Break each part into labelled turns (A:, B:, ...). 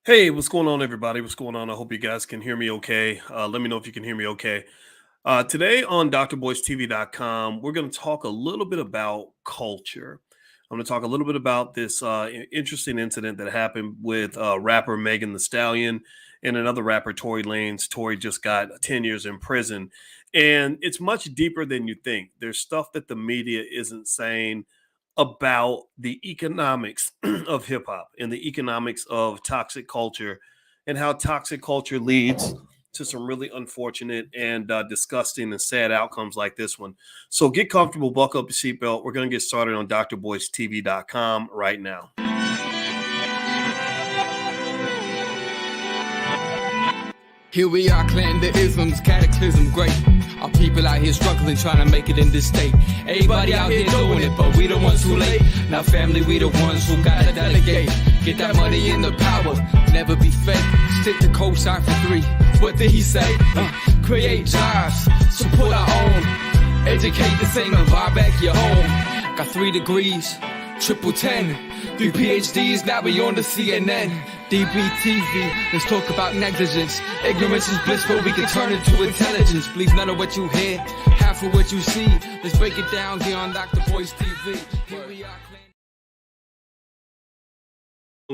A: Hey, what's going on, everybody? What's going on? I hope you guys can hear me okay. Let me know if you can hear me okay. Today on drboycetv.com, we're going to talk a little bit about culture. I'm going to talk a little bit about this interesting incident that happened with rapper Megan Thee Stallion and another rapper, Tory Lanez. Tory just got 10 years in prison. And it's much deeper than you think. There's stuff that the media isn't saying about the economics of hip hop and the economics of toxic culture and how toxic culture leads to some really unfortunate and disgusting and sad outcomes like this one. So get comfortable, buckle up your seatbelt. We're going to get started on drboycetv.com right now.
B: Here we are, clan the isms, cataclysm, great. Our people out here struggling, trying to make it in this state. Everybody out here doing it, but we the ones too late. Now family, we the ones who gotta delegate. Get that money in the power, never be fake. Stick to co-sign for 3. What did he say? Create jobs, support our own. Educate the same and buy back your home. Got 3 degrees, triple 10. 3 PhDs, now we on the CNN. DBTV, let's talk about negligence. Ignorance is bliss, but we can turn it to intelligence. Believe none of what you hear, half of what you see. Let's break it down here on Dr. Boyce TV. Here we are.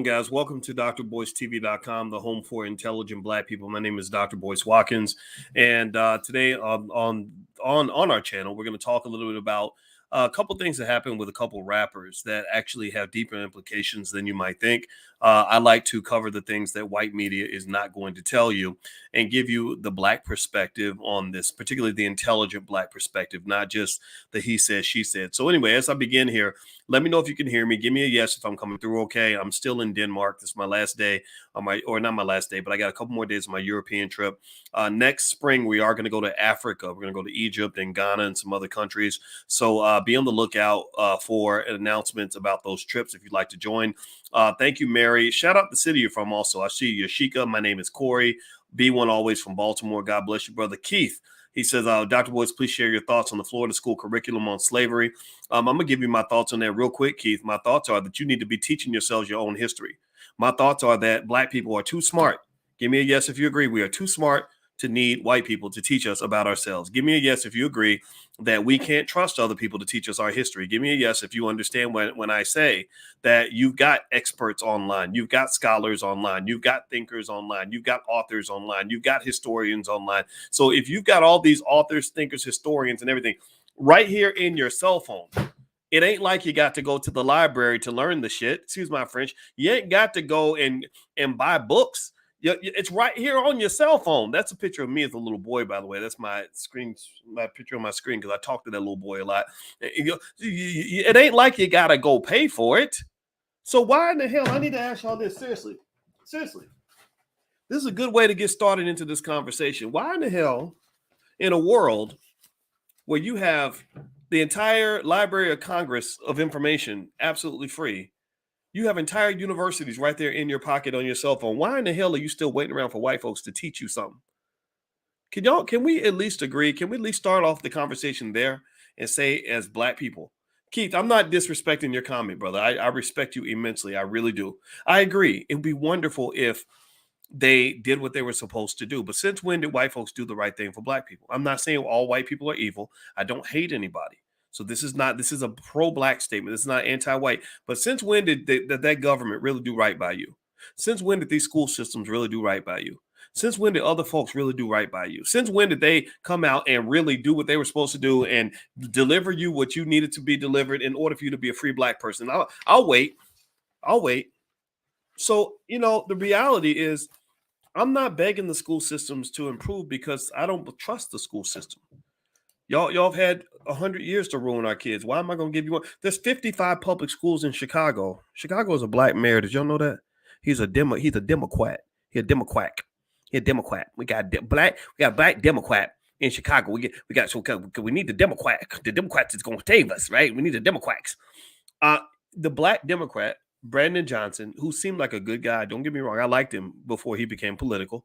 A: Guys, welcome to drboycetv.com, the home for intelligent Black people. My name is Dr. Boyce Watkins, and today on our channel, we're going to talk a little bit about a couple things that happened with a couple rappers that actually have deeper implications than you might think. I like to cover the things that white media is not going to tell you and give you the Black perspective on this, particularly the intelligent Black perspective, not just the he said, she said. So anyway, as I begin here, let me know if you can hear me. Give me a yes if I'm coming through okay. I'm still in Denmark. This is my last day on or not my last day, but I got a couple more days of my European trip. Next spring, we are going to go to Africa. We're going to go to Egypt and Ghana and some other countries. So be on the lookout for announcements about those trips if you'd like to join. Thank you, Mary. Shout out the city you're from also. I see you, Yashika. My name is Corey. B1 always from Baltimore. God bless you, brother. Keith. He says, Dr. Boyce, please share your thoughts on the Florida school curriculum on slavery. I'm going to give you my thoughts on that real quick, Keith. My thoughts are that you need to be teaching yourselves your own history. My thoughts are that Black people are too smart. Give me a yes if you agree. We are too smart to need white people to teach us about ourselves. Give me a yes if you agree that we can't trust other people to teach us our history. Give me a yes if you understand when I say that you've got experts online, you've got scholars online, you've got thinkers online, you've got authors online, you've got historians online. So if you've got all these authors, thinkers, historians, and everything right here in your cell phone, it ain't like you got to go to the library to learn the shit. Excuse my French. You ain't got to go and buy books. It's right here on your cell phone. That's a picture of me as a little boy, by the way. That's my screen, my picture on my screen, because I talk to that little boy a lot. It ain't like you got to go pay for it. So why in the hell? I need to ask y'all this. Seriously. This is a good way to get started into this conversation. Why in the hell, in a world where you have the entire Library of Congress of information absolutely free, you have entire universities right there in your pocket on your cell phone. Why in the hell are you still waiting around for white folks to teach you something? Can we at least agree? Can we at least start off the conversation there and say, as Black people, Keith, I'm not disrespecting your comment, brother. I respect you immensely. I really do. I agree. It would be wonderful if they did what they were supposed to do. But since when did white folks do the right thing for Black people? I'm not saying all white people are evil. I don't hate anybody. So this is a pro-Black statement. This is not anti-white. But since when did that government really do right by you? Since when did these school systems really do right by you? Since when did other folks really do right by you? Since when did they come out and really do what they were supposed to do and deliver you what you needed to be delivered in order for you to be a free Black person? I'll wait. So, the reality is I'm not begging the school systems to improve because I don't trust the school system. Y'all have had 100 years to ruin our kids. Why am I going to give you one? There's 55 public schools in Chicago. Chicago is a Black mayor. Did y'all know that? He's a Democrat. He's a Democrat. We got Black Democrat in Chicago. We need the Democrat. The Democrats is going to save us, right? We need the Democrats. The Black Democrat, Brandon Johnson, who seemed like a good guy. Don't get me wrong. I liked him before he became political.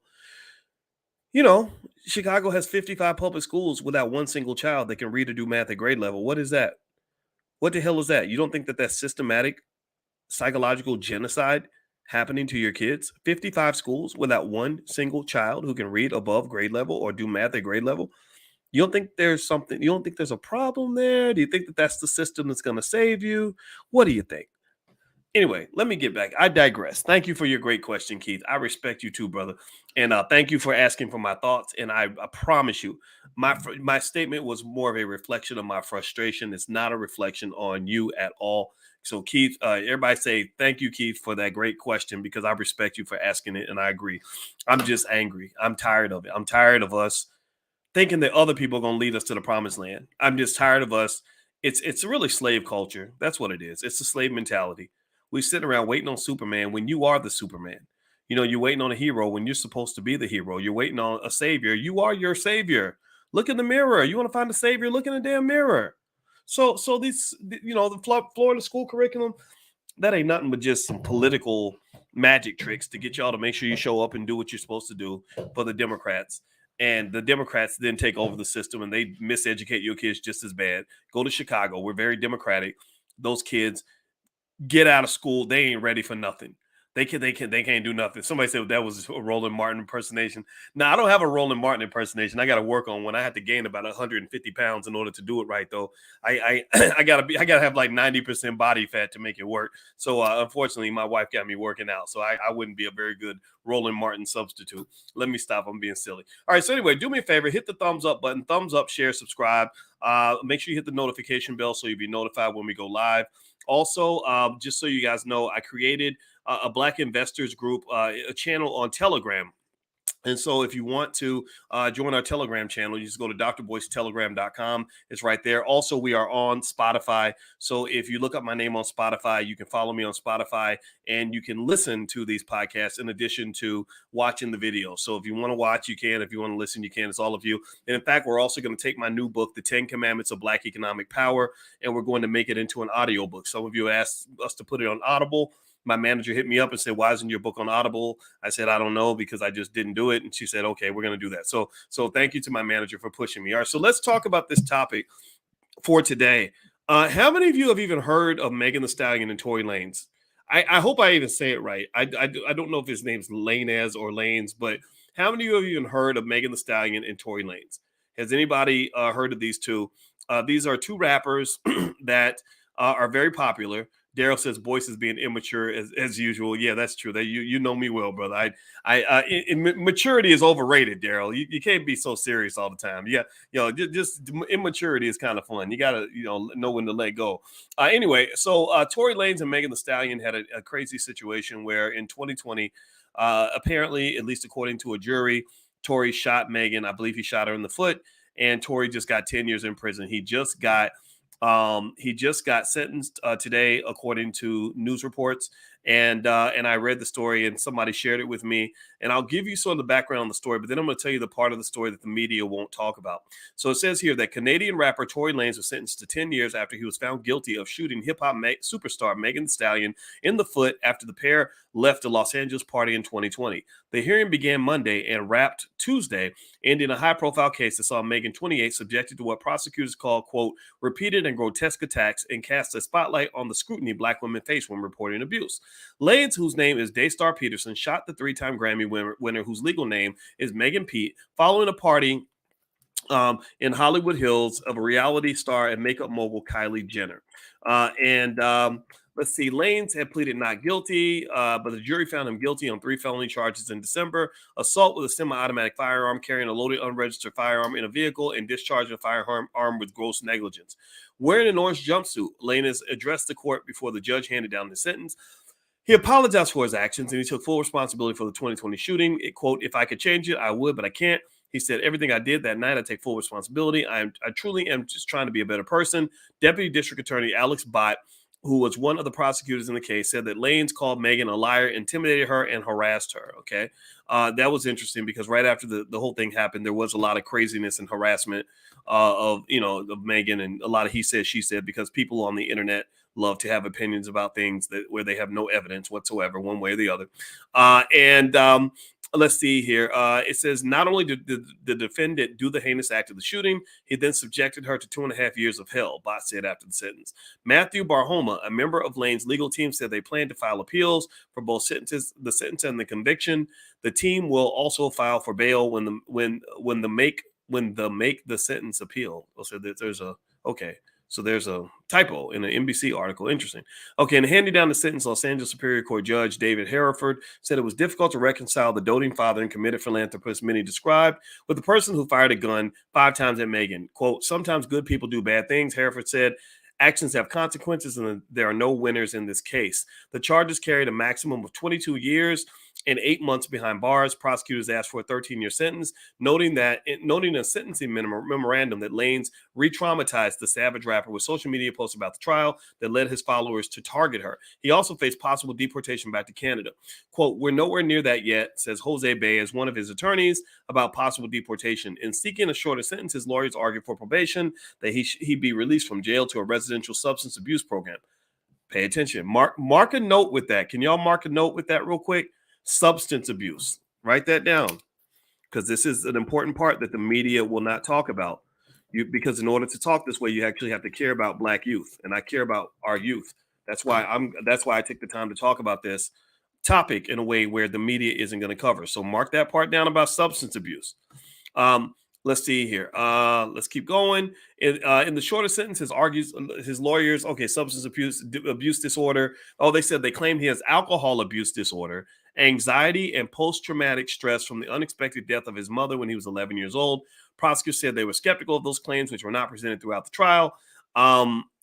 A: Chicago has 55 public schools without one single child that can read or do math at grade level. What is that? What the hell is that? You don't think that that's systematic psychological genocide happening to your kids? 55 schools without one single child who can read above grade level or do math at grade level? You don't think there's something, you don't think there's a problem there? Do you think that that's the system that's going to save you? What do you think? Anyway, let me get back. I digress. Thank you for your great question, Keith. I respect you too, brother, and thank you for asking for my thoughts. And I promise you, my statement was more of a reflection of my frustration. It's not a reflection on you at all. So, Keith, everybody say thank you, Keith, for that great question because I respect you for asking it, and I agree. I'm just angry. I'm tired of it. I'm tired of us thinking that other people are going to lead us to the promised land. I'm just tired of us. It's really slave culture. That's what it is. It's a slave mentality. We sit around waiting on Superman when you are the Superman. You know, you're waiting on a hero when you're supposed to be the hero. You're waiting on a savior. You are your savior. Look in the mirror. You want to find a savior? Look in the damn mirror. So these, you know, the Florida school curriculum, that ain't nothing but just some political magic tricks to get y'all to make sure you show up and do what you're supposed to do for the Democrats. And the Democrats then take over the system and they miseducate your kids just as bad. Go to Chicago. We're very democratic. Those kids get out of school, they ain't ready for nothing. They can't do nothing. Somebody said that was a Roland Martin impersonation. Now I don't have a Roland Martin impersonation. I got to work on one. I had to gain about 150 pounds in order to do it right, though. I gotta have like 90% body fat to make it work. So unfortunately, my wife got me working out, so I wouldn't be a very good Roland Martin substitute. Let me stop. I'm being silly. All right. So anyway, do me a favor, hit the thumbs up button, thumbs up, share, subscribe. Make sure you hit the notification bell so you'll be notified when we go live. Also, just so you guys know, I created a Black investors group, a channel on Telegram. And so if you want to join our Telegram channel, you just go to drboycetelegram.com. It's right there. Also, we are on Spotify. So if you look up my name on Spotify, you can follow me on Spotify and you can listen to these podcasts in addition to watching the video. So if you want to watch, you can. If you want to listen, you can. It's all of you. And in fact, we're also going to take my new book, The 10 Commandments of Black Economic Power, and we're going to make it into an audiobook. Some of you asked us to put it on Audible. My manager hit me up and said, why isn't your book on Audible? I said, I don't know, because I just didn't do it. And she said, okay, we're going to do that. So thank you to my manager for pushing me. All right, so let's talk about this topic for today. How many of you have even heard of Megan Thee Stallion and Tory Lanez? I hope I even say it right. I don't know if his name's Lanez or Lanes, but how many of you have even heard of Megan Thee Stallion and Tory Lanez? Has anybody heard of these two? These are two rappers that are very popular. Daryl says Boyce is being immature as usual. Yeah, that's true. That you know me well, brother. Maturity is overrated, Daryl. You can't be so serious all the time. Yeah, just immaturity is kind of fun. You gotta know when to let go. Anyway, so Tory Lanez and Megan Thee Stallion had a crazy situation where in 2020, apparently, at least according to a jury, Tory shot Megan. I believe he shot her in the foot, and Tory just got 10 years in prison. He just got sentenced today, according to news reports. And I read the story and somebody shared it with me. And I'll give you sort of the background on the story, but then I'm going to tell you the part of the story that the media won't talk about. So it says here that Canadian rapper Tory Lanez was sentenced to 10 years after he was found guilty of shooting hip-hop superstar Megan Thee Stallion in the foot after the pair left a Los Angeles party in 2020. The hearing began Monday and wrapped Tuesday, ending a high-profile case that saw Megan, 28, subjected to what prosecutors call, quote, repeated and grotesque attacks and cast a spotlight on the scrutiny Black women face when reporting abuse. Lanez, whose name is Daystar Peterson, shot the three-time Grammy winner, whose legal name is Megan Pete, following a party in Hollywood Hills of a reality star and makeup mogul Kylie Jenner. Let's see, Lanez had pleaded not guilty, but the jury found him guilty on 3 felony charges in December: assault with a semi-automatic firearm, carrying a loaded unregistered firearm in a vehicle, and discharging a firearm with gross negligence. Wearing an orange jumpsuit, Lanez addressed the court before the judge handed down the sentence. He apologized for his actions, and he took full responsibility for the 2020 shooting. It, quote, if I could change it, I would, but I can't. He said, everything I did that night, I take full responsibility. I truly am just trying to be a better person. Deputy District Attorney Alex Bott, who was one of the prosecutors in the case, said that Lanez called Megan a liar, intimidated her, and harassed her. Okay. That was interesting because right after the whole thing happened, there was a lot of craziness and harassment of Megan, and a lot of he said, she said, because people on the internet love to have opinions about things where they have no evidence whatsoever, one way or the other. let's see here. It says not only did the defendant do the heinous act of the shooting, he then subjected her to 2.5 years of hell, Bott said after the sentence. Matthew Barhoma, a member of Lane's legal team, said they plan to file appeals for both sentences, the sentence and the conviction. The team will also file for bail when the make the sentence appeal. So there's a okay. So there's a typo in an NBC article. Interesting. Okay, and handing down the sentence, Los Angeles Superior Court Judge David Hereford said it was difficult to reconcile the doting father and committed philanthropist many described with the person who fired a gun 5 times at Megan. Quote, sometimes good people do bad things, Hereford said. Actions have consequences, and there are no winners in this case. The charges carried a maximum of 22 years and 8 months behind bars. Prosecutors asked for a 13-year sentence, noting a sentencing memorandum that Lanez re-traumatized the savage rapper with social media posts about the trial that led his followers to target her. He also faced possible deportation back to Canada. Quote, we're nowhere near that yet, says Jose Baez, one of his attorneys, about possible deportation. In seeking a shorter sentence, his lawyers argued for probation, that he be released from jail to a residential substance abuse program. Pay attention. Mark a note with that. Can y'all mark a note with that real quick? Substance abuse. Write that down, because this is an important part that the media will not talk about. Because in order to talk this way, you actually have to care about Black youth, and I care about our youth. That's why I take the time to talk about this topic in a way where the media isn't going to cover. So mark that part down about substance abuse. Let's see here. Let's keep going. In the shorter sentence, his lawyers, okay, substance abuse disorder. Oh, they said they claimed he has alcohol abuse disorder, anxiety, and post-traumatic stress from the unexpected death of his mother when he was 11 years old. Prosecutors said they were skeptical of those claims, which were not presented throughout the trial.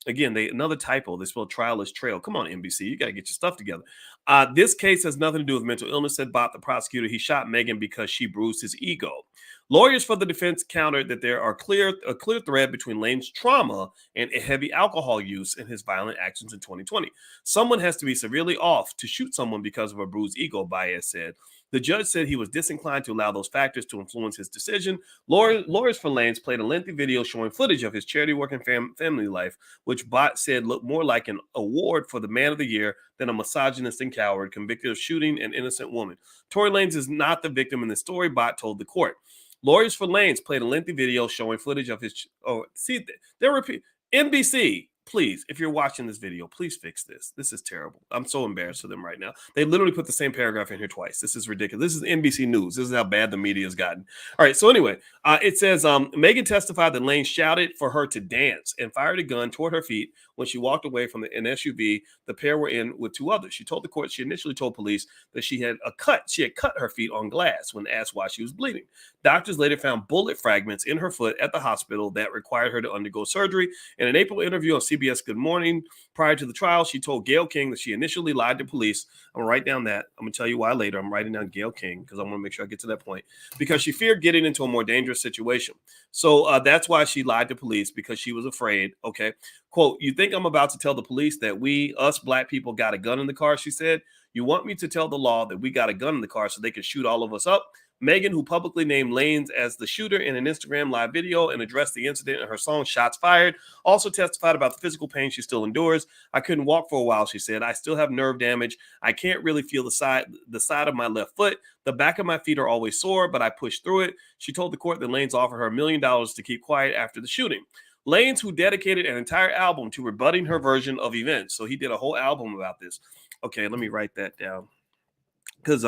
A: Again, another typo. They spelled trial as trail. Come on, NBC. You got to get your stuff together. This case has nothing to do with mental illness, said Bott, the prosecutor. He shot Megan because she bruised his ego. Lawyers for the defense countered that there are a clear thread between Lane's trauma and a heavy alcohol use in his violent actions in 2020. Someone has to be severely off to shoot someone because of a bruised ego, Baez said. The judge said he was disinclined to allow those factors to influence his decision. Lawyers for Lanez played a lengthy video showing footage of his charity work and family life, which Bott said looked more like an award for the man of the year than a misogynist and coward convicted of shooting an innocent woman. Tory Lanez is not the victim in the story, Bott told the court. Lawyers for Lanez played a lengthy video showing footage of his. Oh, see, they're repeat. NBC, please, if you're watching this video, please fix this. This is terrible. I'm so embarrassed for them right now. They literally put the same paragraph in here twice. This is ridiculous. This is NBC News. This is how bad the media has gotten. All right. So anyway, it says Megan testified that Lanez shouted for her to dance and fired a gun toward her feet when she walked away from an SUV the pair were in with 2 others. She told the court she initially told police that she had cut her feet on glass when asked why she was bleeding. Doctors later found bullet fragments in her foot at the hospital that required her to undergo surgery. In an April interview on CBS Good Morning prior to the trial, she told Gayle King that she initially lied to police. I'm going to write down that. I'm going to tell you why later. I'm writing down Gayle King because I want to make sure I get to that point. Because she feared getting into a more dangerous situation. So that's why she lied to police, because she was afraid. Okay. Quote, you think I'm about to tell the police that us Black people got a gun in the car, she said. You want me to tell the law that we got a gun in the car so they can shoot all of us up? Megan, who publicly named Lanez as the shooter in an Instagram live video and addressed the incident in her song Shots Fired, also testified about the physical pain she still endures. I couldn't walk for a while, she said. I still have nerve damage. I can't really feel the side of my left foot. The back of my feet are always sore, but I pushed through it. She told the court that Lanez offered her $1 million to keep quiet after the shooting. Lanez, who dedicated an entire album to rebutting her version of events. So he did a whole album about this. Okay, let me write that down, because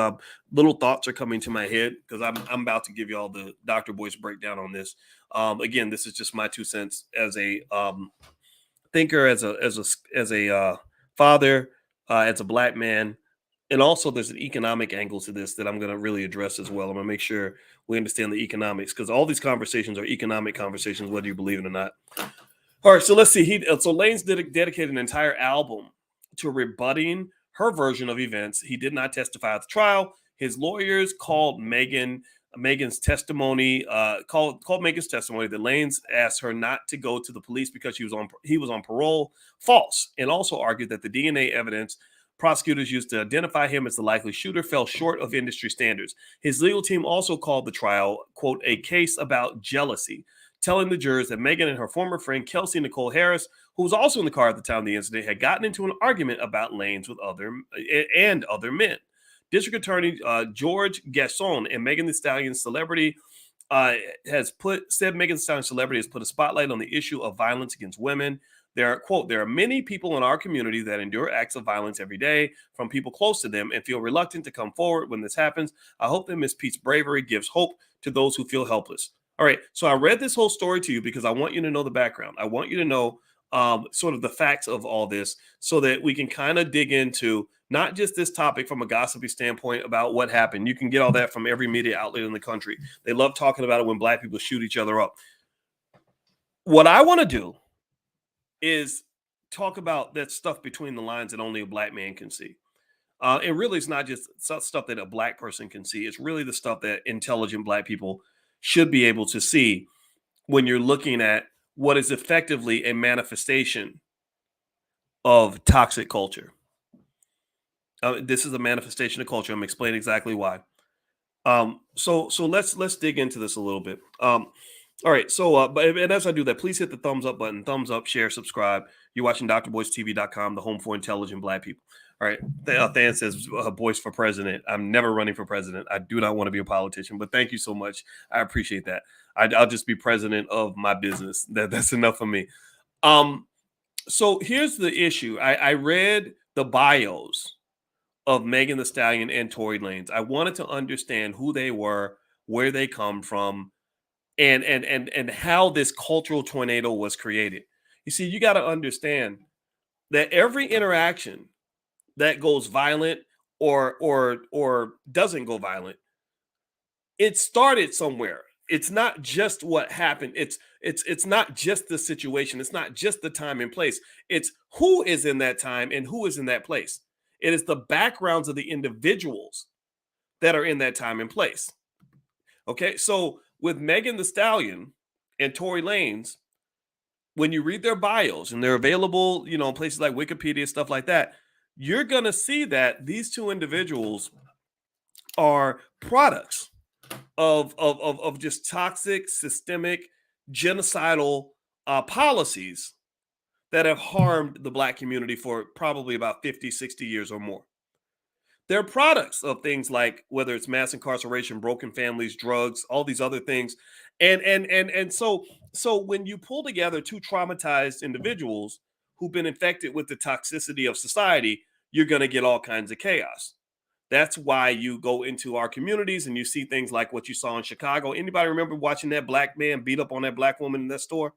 A: little thoughts are coming to my head, because I'm about to give you all the Dr. Boyce breakdown on this. Again, this is just my 2 cents as a thinker, as a father, as a Black man. And also there's an economic angle to this that I'm going to really address as well. I'm going to make sure we understand the economics, because all these conversations are economic conversations, whether you believe it or not. All right, so let's see. So Lanez dedicated an entire album to rebutting her version of events. He did not testify at the trial. His lawyers called Megan's testimony, called Megan's testimony that Lanez asked her not to go to the police because he was on parole, false, and also argued that the DNA evidence prosecutors used to identify him as the likely shooter fell short of industry standards. His legal team also called the trial, quote, a case about jealousy, telling the jurors that Megan and her former friend, Kelsey Nicole Harris, who was also in the car at the time of the incident, had gotten into an argument about Lanez with other men. District Attorney George Gascon and Megan Thee Stallion celebrity said Megan Thee Stallion celebrity has put a spotlight on the issue of violence against women. There are, quote, there are many people in our community that endure acts of violence every day from people close to them and feel reluctant to come forward when this happens. I hope that Miss Pete's bravery gives hope to those who feel helpless. All right, so I read this whole story to you because I want you to know the background. I want you to know sort of the facts of all this so that we can kind of dig into not just this topic from a gossipy standpoint about what happened. You can get all that from every media outlet in the country. They love talking about it when Black people shoot each other up. What I want to do is talk about that stuff between the lines that only a Black man can see. And really, it's not just stuff that a Black person can see. It's really the stuff that intelligent Black people should be able to see when you're looking at what is effectively a manifestation of toxic culture. This is a manifestation of culture. I'm explaining exactly why. So let's dig into this a little bit. All right. So, and as I do that, please hit the thumbs up button, thumbs up, share, subscribe. You're watching drboycetv.com, the home for intelligent Black people. All right. Than says, Boyce for president. I'm never running for president. I do not want to be a politician, but thank you so much. I appreciate that. I'll just be president of my business. That's enough for me. So here's the issue. I read the bios of Megan Thee Stallion and Tory Lanez. I wanted to understand who they were, where they come from, and how this cultural tornado was created. You see, you got to understand that every interaction that goes violent or doesn't go violent, it started somewhere. It's not just what happened. It's not just the situation. It's not just the time and place. It's who is in that time and who is in that place. It is the backgrounds of the individuals that are in that time and place. Okay, so with Megan Thee Stallion and Tory Lanez, when you read their bios and they're available, you know, in places like Wikipedia, stuff like that, you're gonna see that these two individuals are products of just toxic, systemic, genocidal policies that have harmed the Black community for probably about 50, 60 years or more. They're products of things like whether it's mass incarceration, broken families, drugs, all these other things. And so when you pull together two traumatized individuals who've been infected with the toxicity of society, you're going to get all kinds of chaos. That's why you go into our communities and you see things like what you saw in Chicago. Anybody remember watching that Black man beat up on that Black woman in that store?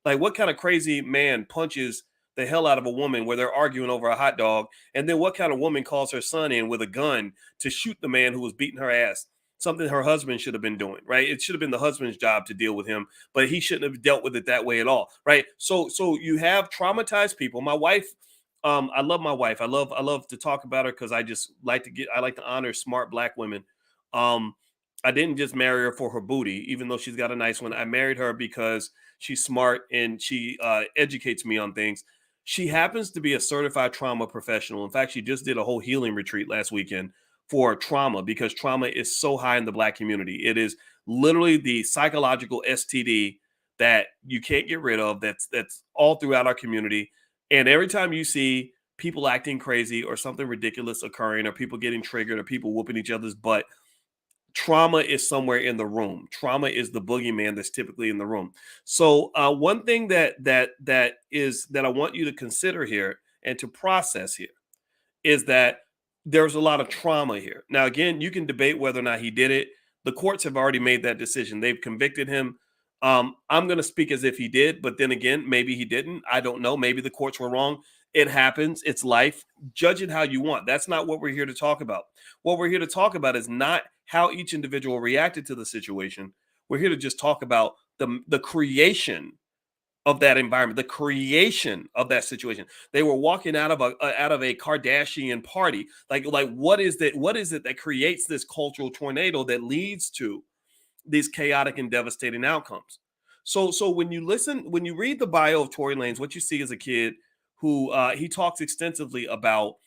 A: Like, what kind of crazy man punches the hell out of a woman where they're arguing over a hot dog? And then what kind of woman calls her son in with a gun to shoot the man who was beating her ass? Something her husband should have been doing, right? It should have been the husband's job to deal with him, but he shouldn't have dealt with it that way at all, right? So you have traumatized people. My wife, I love my wife. I love to talk about her because I like to honor smart Black women. I didn't just marry her for her booty, even though she's got a nice one. I married her because she's smart and she educates me on things. She happens to be a certified trauma professional. In fact, she just did a whole healing retreat last weekend for trauma because trauma is so high in the Black community. It is literally the psychological STD that you can't get rid of. That's all throughout our community. And every time you see people acting crazy or something ridiculous occurring or people getting triggered or people whooping each other's butt, trauma is somewhere in the room. Trauma is the boogeyman that's typically in the room. So one thing that I want you to consider here and to process here is that there's a lot of trauma here. Now, again, you can debate whether or not he did it. The courts have already made that decision. They've convicted him. I'm going to speak as if he did, but then again, maybe he didn't. I don't know. Maybe the courts were wrong. It happens. It's life. Judge it how you want. That's not what we're here to talk about. What we're here to talk about is not how each individual reacted to the situation. We're here to just talk about the creation of that environment, the creation of that situation. They were walking out of a Kardashian party. Like what is that? What is it that creates this cultural tornado that leads to these chaotic and devastating outcomes? So when you read the bio of Tory Lanez, what you see is a kid who he talks extensively about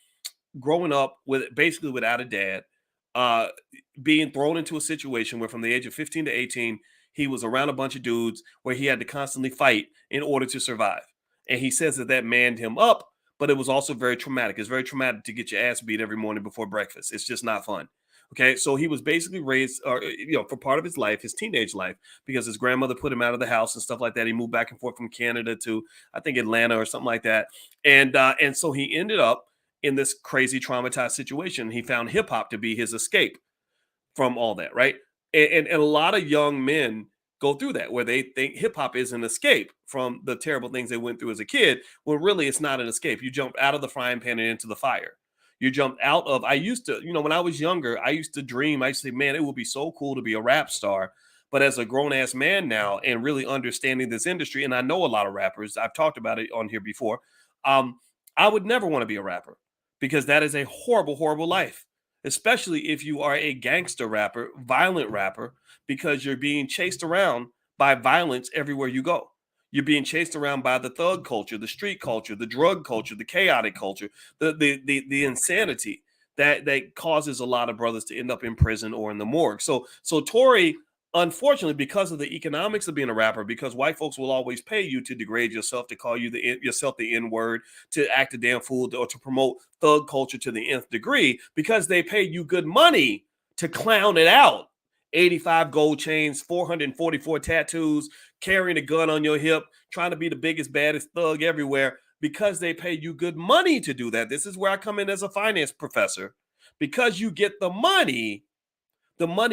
A: growing up basically without a dad, being thrown into a situation where from the age of 15 to 18, he was around a bunch of dudes where he had to constantly fight in order to survive. And he says that manned him up, but it was also very traumatic. It's very traumatic to get your ass beat every morning before breakfast. It's just not fun. Okay, so he was basically raised, for part of his life, his teenage life, because his grandmother put him out of the house and stuff like that. He moved back and forth from Canada to, I think, Atlanta or something like that, and so he ended up in this crazy traumatized situation. He found hip hop to be his escape from all that, right? And a lot of young men go through that where they think hip hop is an escape from the terrible things they went through as a kid, when really it's not an escape. You jump out of the frying pan and into the fire. You jumped out of, I used to, when I was younger, I used to dream, I used to say, man, it would be so cool to be a rap star. But as a grown ass man now and really understanding this industry, and I know a lot of rappers, I've talked about it on here before, I would never want to be a rapper because that is a horrible, horrible life, especially if you are a gangster rapper, violent rapper, because you're being chased around by violence everywhere you go. You're being chased around by the thug culture, the street culture, the drug culture, the chaotic culture, the insanity that causes a lot of brothers to end up in prison or in the morgue. So Tory, unfortunately, because of the economics of being a rapper, because white folks will always pay you to degrade yourself, to call you yourself the N-word, to act a damn fool, or to promote thug culture to the nth degree, because they pay you good money to clown it out. 85 gold chains, 444 tattoos, carrying a gun on your hip, trying to be the biggest, baddest thug everywhere, because they pay you good money to do that. This is where I come in as a finance professor. Because you get the money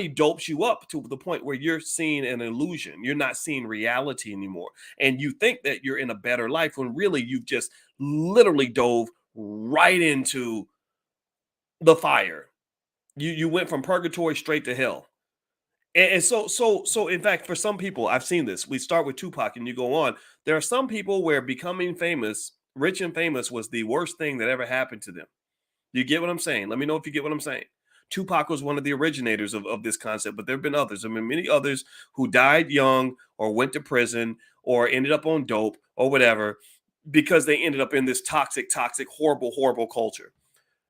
A: dopes you up to the point where you're seeing an illusion. You're not seeing reality anymore. And you think that you're in a better life when really you've just literally dove right into the fire. You went from purgatory straight to hell. And so in fact, for some people, I've seen this. We start with Tupac and you go on. There are some people where becoming famous, rich and famous, was the worst thing that ever happened to them. You get what I'm saying? Let me know if you get what I'm saying. Tupac was one of the originators of this concept, but there have been others. I mean, many others who died young or went to prison or ended up on dope or whatever because they ended up in this toxic, horrible, horrible culture.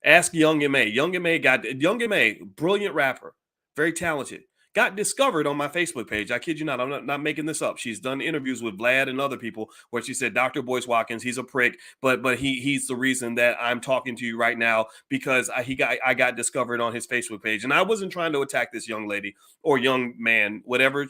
A: Ask Young M.A. Young M.A., brilliant rapper, very talented, got discovered on my Facebook page. I kid you not. I'm not making this up. She's done interviews with Vlad and other people where she said, Dr. Boyce Watkins, he's a prick, but he's the reason that I'm talking to you right now because I got discovered on his Facebook page. And I wasn't trying to attack this young lady or young man, whatever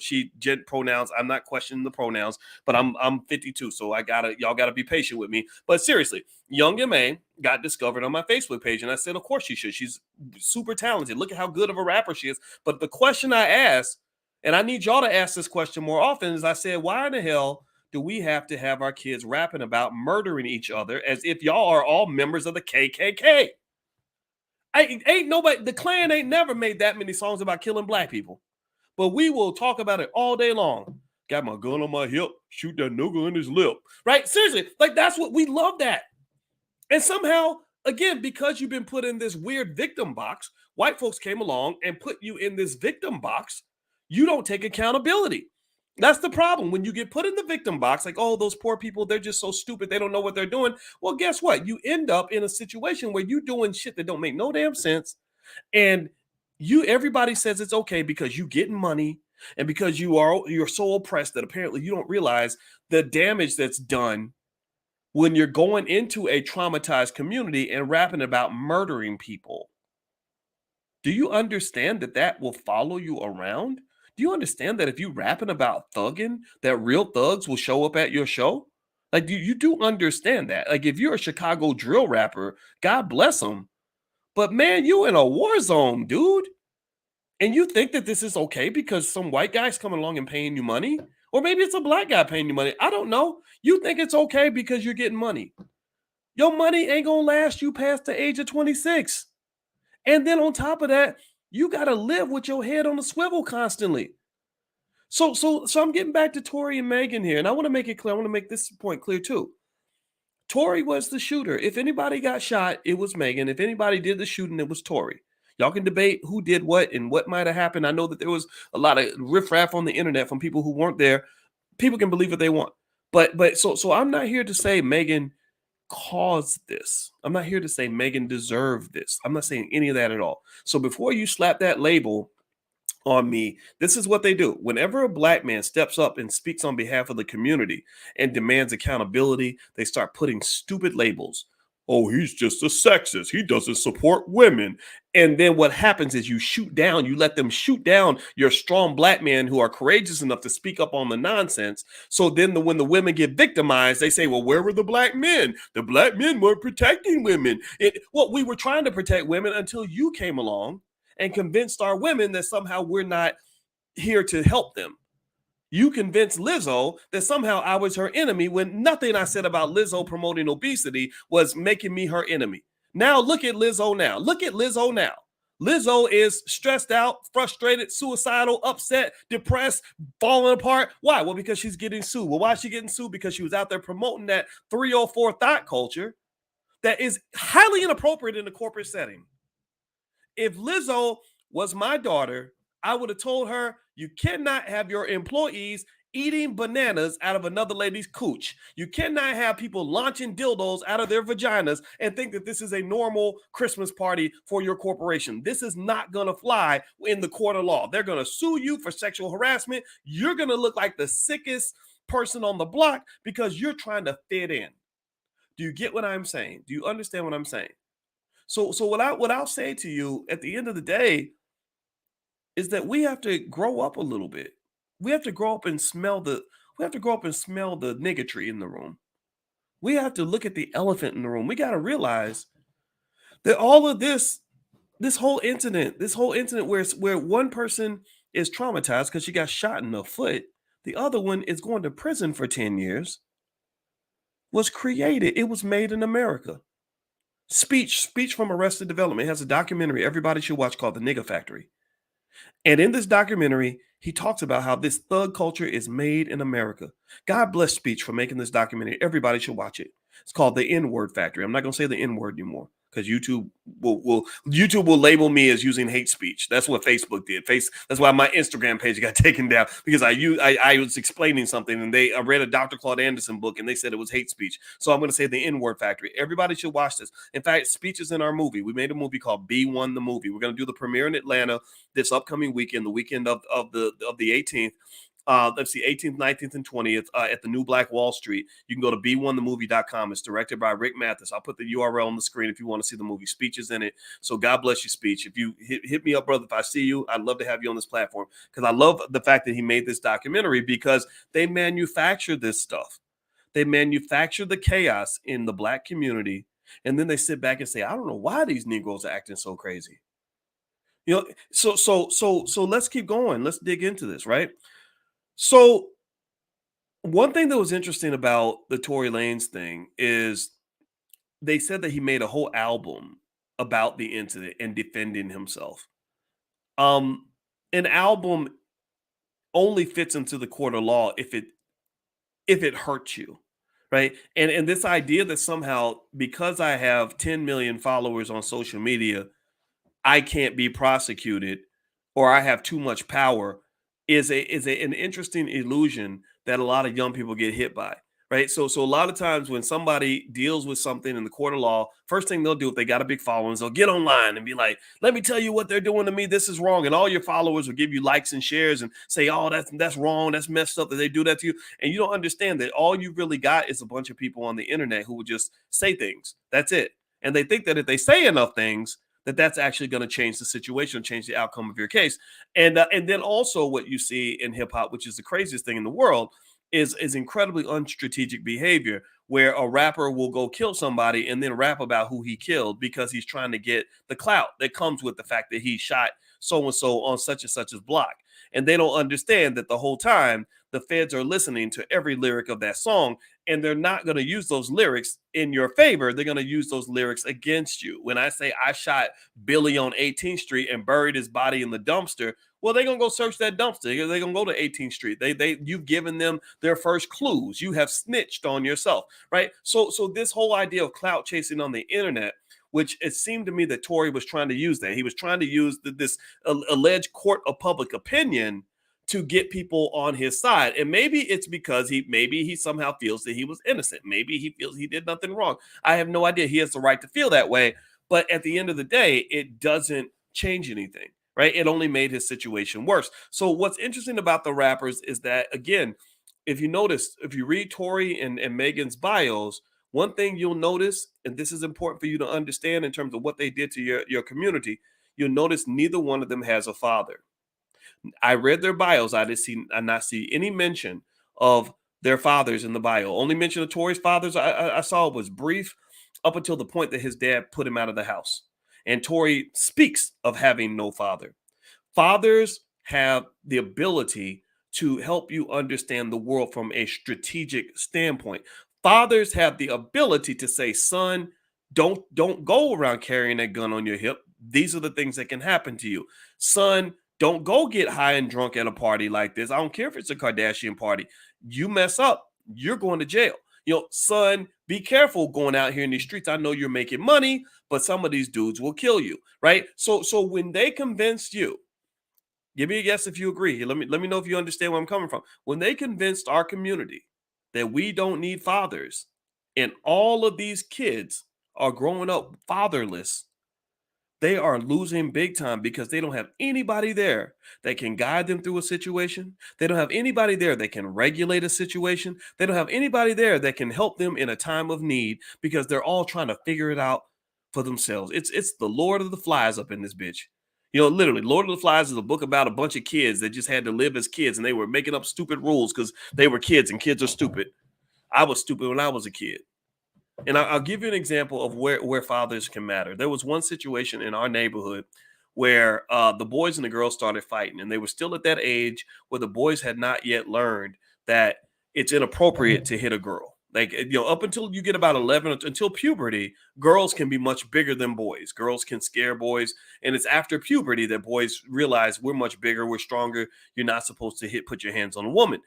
A: pronouns. I'm not questioning the pronouns, but I'm 52, so y'all gotta be patient with me. But seriously, Young M.A. got discovered on my Facebook page, and I said, of course she should. She's super talented. Look at how good of a rapper she is. But the question I asked, and I need y'all to ask this question more often, is I said, why in the hell do we have to have our kids rapping about murdering each other as if y'all are all members of the KKK? Ain't nobody, the Klan ain't never made that many songs about killing black people. But we will talk about it all day long. Got my gun on my hip, shoot that nigga in his lip. Right? Seriously, like that's what we love that. And somehow, again, because you've been put in this weird victim box, white folks came along and put you in this victim box. You don't take accountability. That's the problem. When you get put in the victim box, like, oh, those poor people, they're just so stupid. They don't know what they're doing. Well, guess what? You end up in a situation where you're doing shit that don't make no damn sense. And everybody says it's okay because you getting money and because you're so oppressed that apparently you don't realize the damage that's done when you're going into a traumatized community and rapping about murdering people. Do you understand that will follow you around? Do you understand that if you rapping about thugging, that real thugs will show up at your show? Like, you do understand that. Like, if you're a Chicago drill rapper, God bless them. But man, you in a war zone, dude. And you think that this is okay because some white guy's coming along and paying you money? Or maybe it's a black guy paying you money. I don't know. You think it's okay because you're getting money. Your money ain't going to last you past the age of 26. And then on top of that, you got to live with your head on the swivel constantly. So I'm getting back to Tory and Megan here. And I want to make it clear. I want to make this point clear too. Tory was the shooter. If anybody got shot, it was Megan. If anybody did the shooting, it was Tory. Y'all can debate who did what and what might have happened. I know that there was a lot of riffraff on the internet from people who weren't there. People can believe what they want. But so I'm not here to say Megan caused this. I'm not here to say Megan deserved this. I'm not saying any of that at all. So before you slap that label on me, this is what they do. Whenever a black man steps up and speaks on behalf of the community and demands accountability, they start putting stupid labels Oh, he's just a sexist. He doesn't support women. And then what happens is you let them shoot down your strong black men who are courageous enough to speak up on the nonsense. So then when the women get victimized, they say, well, where were the black men? The black men weren't protecting women. Well, we were trying to protect women until you came along and convinced our women that somehow we're not here to help them. You convinced Lizzo that somehow I was her enemy when nothing I said about Lizzo promoting obesity was making me her enemy. Now look at Lizzo now. Look at Lizzo now. Lizzo is stressed out, frustrated, suicidal, upset, depressed, falling apart. Why? Well, because she's getting sued. Well, why is she getting sued? Because she was out there promoting that 304 thought culture that is highly inappropriate in a corporate setting. If Lizzo was my daughter, I would have told her, you cannot have your employees eating bananas out of another lady's cooch. You cannot have people launching dildos out of their vaginas and think that this is a normal Christmas party for your corporation. This is not going to fly in the court of law. They're going to sue you for sexual harassment. You're going to look like the sickest person on the block because you're trying to fit in. Do you get what I'm saying? Do you understand what I'm saying? So what I'll say to you at the end of the day is that we have to grow up a little bit. We have to grow up and smell the niggatry in the room. We have to look at the elephant in the room. We got to realize that all of this whole incident where one person is traumatized because she got shot in the foot, the other one is going to prison for 10 years, was created. It was made in America. Speech from Arrested Development has a documentary everybody should watch called The Nigga Factory. And in this documentary, he talks about how this thug culture is made in America. God bless Speech for making this documentary. Everybody should watch it. It's called The N-Word Factory. I'm not going to say the N-word anymore because YouTube will label me as using hate speech. That's what Facebook did. That's why my Instagram page got taken down because I was explaining something and I read a Dr. Claude Anderson book and they said it was hate speech. So I'm going to say The N-Word Factory. Everybody should watch this. In fact, Speech is in our movie. We made a movie called B1 the Movie. We're going to do the premiere in Atlanta this upcoming weekend, the weekend of the 18th. Let's see, 18th, 19th, and 20th at the New Black Wall Street. You can go to b1themovie.com. It's directed by Rick Mathis. I'll put the URL on the screen if you want to see the movie. Speech is in it. So God bless you, Speech. If you hit me up, brother, if I see you, I'd love to have you on this platform because I love the fact that he made this documentary because they manufacture this stuff. They manufacture the chaos in the black community, and then they sit back and say, I don't know why these Negroes are acting so crazy. You know, so let's keep going. Let's dig into this, right? So one thing that was interesting about the Tory Lanez thing is they said that he made a whole album about the incident and defending himself. An album only fits into the court of law if it hurts you, right? And this idea that somehow because I have 10 million followers on social media, I can't be prosecuted or I have too much power is an interesting illusion that a lot of young people get hit by, right? So a lot of times when somebody deals with something in the court of law, first thing they'll do if they got a big following is they'll get online and be like, let me tell you what they're doing to me. This is wrong. And all your followers will give you likes and shares and say, oh, that's wrong. That's messed up that they do that to you. And you don't understand that all you really got is a bunch of people on the internet who will just say things. That's it. And they think that if they say enough things, that's actually going to change the situation, change the outcome of your case. And then also what you see in hip hop, which is the craziest thing in the world, is incredibly unstrategic behavior where a rapper will go kill somebody and then rap about who he killed because he's trying to get the clout that comes with the fact that he shot so-and-so on such and such as block. And they don't understand that the whole time the feds are listening to every lyric of that song, and they're not going to use those lyrics in your favor. They're going to use those lyrics against you. When I say I shot Billy on 18th Street and buried his body in the dumpster, well, they're going to go search that dumpster. They're going to go to 18th Street. You've given them their first clues. You have snitched on yourself, right? So this whole idea of clout chasing on the internet, which it seemed to me that Tory was trying to use that. He was trying to use this alleged court of public opinion to get people on his side. And maybe it's because he somehow feels that he was innocent. Maybe he feels he did nothing wrong. I have no idea. He has the right to feel that way. But at the end of the day, it doesn't change anything, right? It only made his situation worse. So what's interesting about the rappers is that, again, if you notice, if you read Tory and Megan's bios, One thing you'll notice, and this is important for you to understand in terms of what they did to your community, you'll notice neither one of them has a father. I read their bios. I not see any mention of their fathers in the bio. Only mention of Tory's fathers I saw was brief up until the point that his dad put him out of the house. And Tory speaks of having no father. Fathers have the ability to help you understand the world from a strategic standpoint. Fathers have the ability to say, son, don't go around carrying that gun on your hip. These are the things that can happen to you. Son, don't go get high and drunk at a party like this. I don't care if it's a Kardashian party. You mess up, you're going to jail. Son, be careful going out here in these streets. I know you're making money, but some of these dudes will kill you, right? So when they convinced you, give me a guess if you agree. Let me know if you understand where I'm coming from. When they convinced our community that we don't need fathers, and all of these kids are growing up fatherless, they are losing big time because they don't have anybody there that can guide them through a situation. They don't have anybody there that can regulate a situation. They don't have anybody there that can help them in a time of need because they're all trying to figure it out for themselves. It's the Lord of the Flies up in this bitch. Literally, Lord of the Flies is a book about a bunch of kids that just had to live as kids and they were making up stupid rules because they were kids and kids are stupid. I was stupid when I was a kid. And I'll give you an example of where fathers can matter. There was one situation in our neighborhood where the boys and the girls started fighting, and they were still at that age where the boys had not yet learned that it's inappropriate to hit a girl. Like, up until you get about 11, until puberty, girls can be much bigger than boys. Girls can scare boys. And it's after puberty that boys realize we're much bigger, we're stronger. You're not supposed to put your hands on a woman.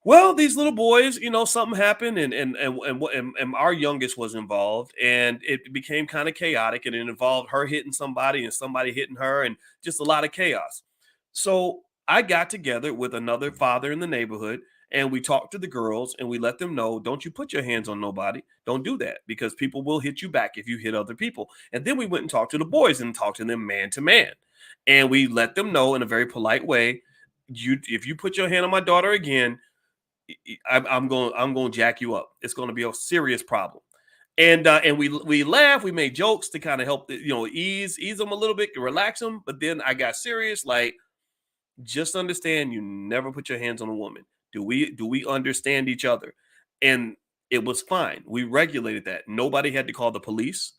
A: Well, these little boys, something happened, and our youngest was involved, and it became kind of chaotic, and it involved her hitting somebody and somebody hitting her, and just a lot of chaos. So I got together with another father in the neighborhood, and we talked to the girls, and we let them know, don't you put your hands on nobody. Don't do that because people will hit you back if you hit other people. And then we went and talked to the boys and talked to them man to man, and we let them know in a very polite way, if you put your hand on my daughter again, I'm going to jack you up. It's going to be a serious problem. And we laughed, we made jokes to kind of help ease them a little bit, relax them. But then I got serious, like, just understand you never put your hands on a woman. Do we understand each other? And it was fine. We regulated that. Nobody had to call the police.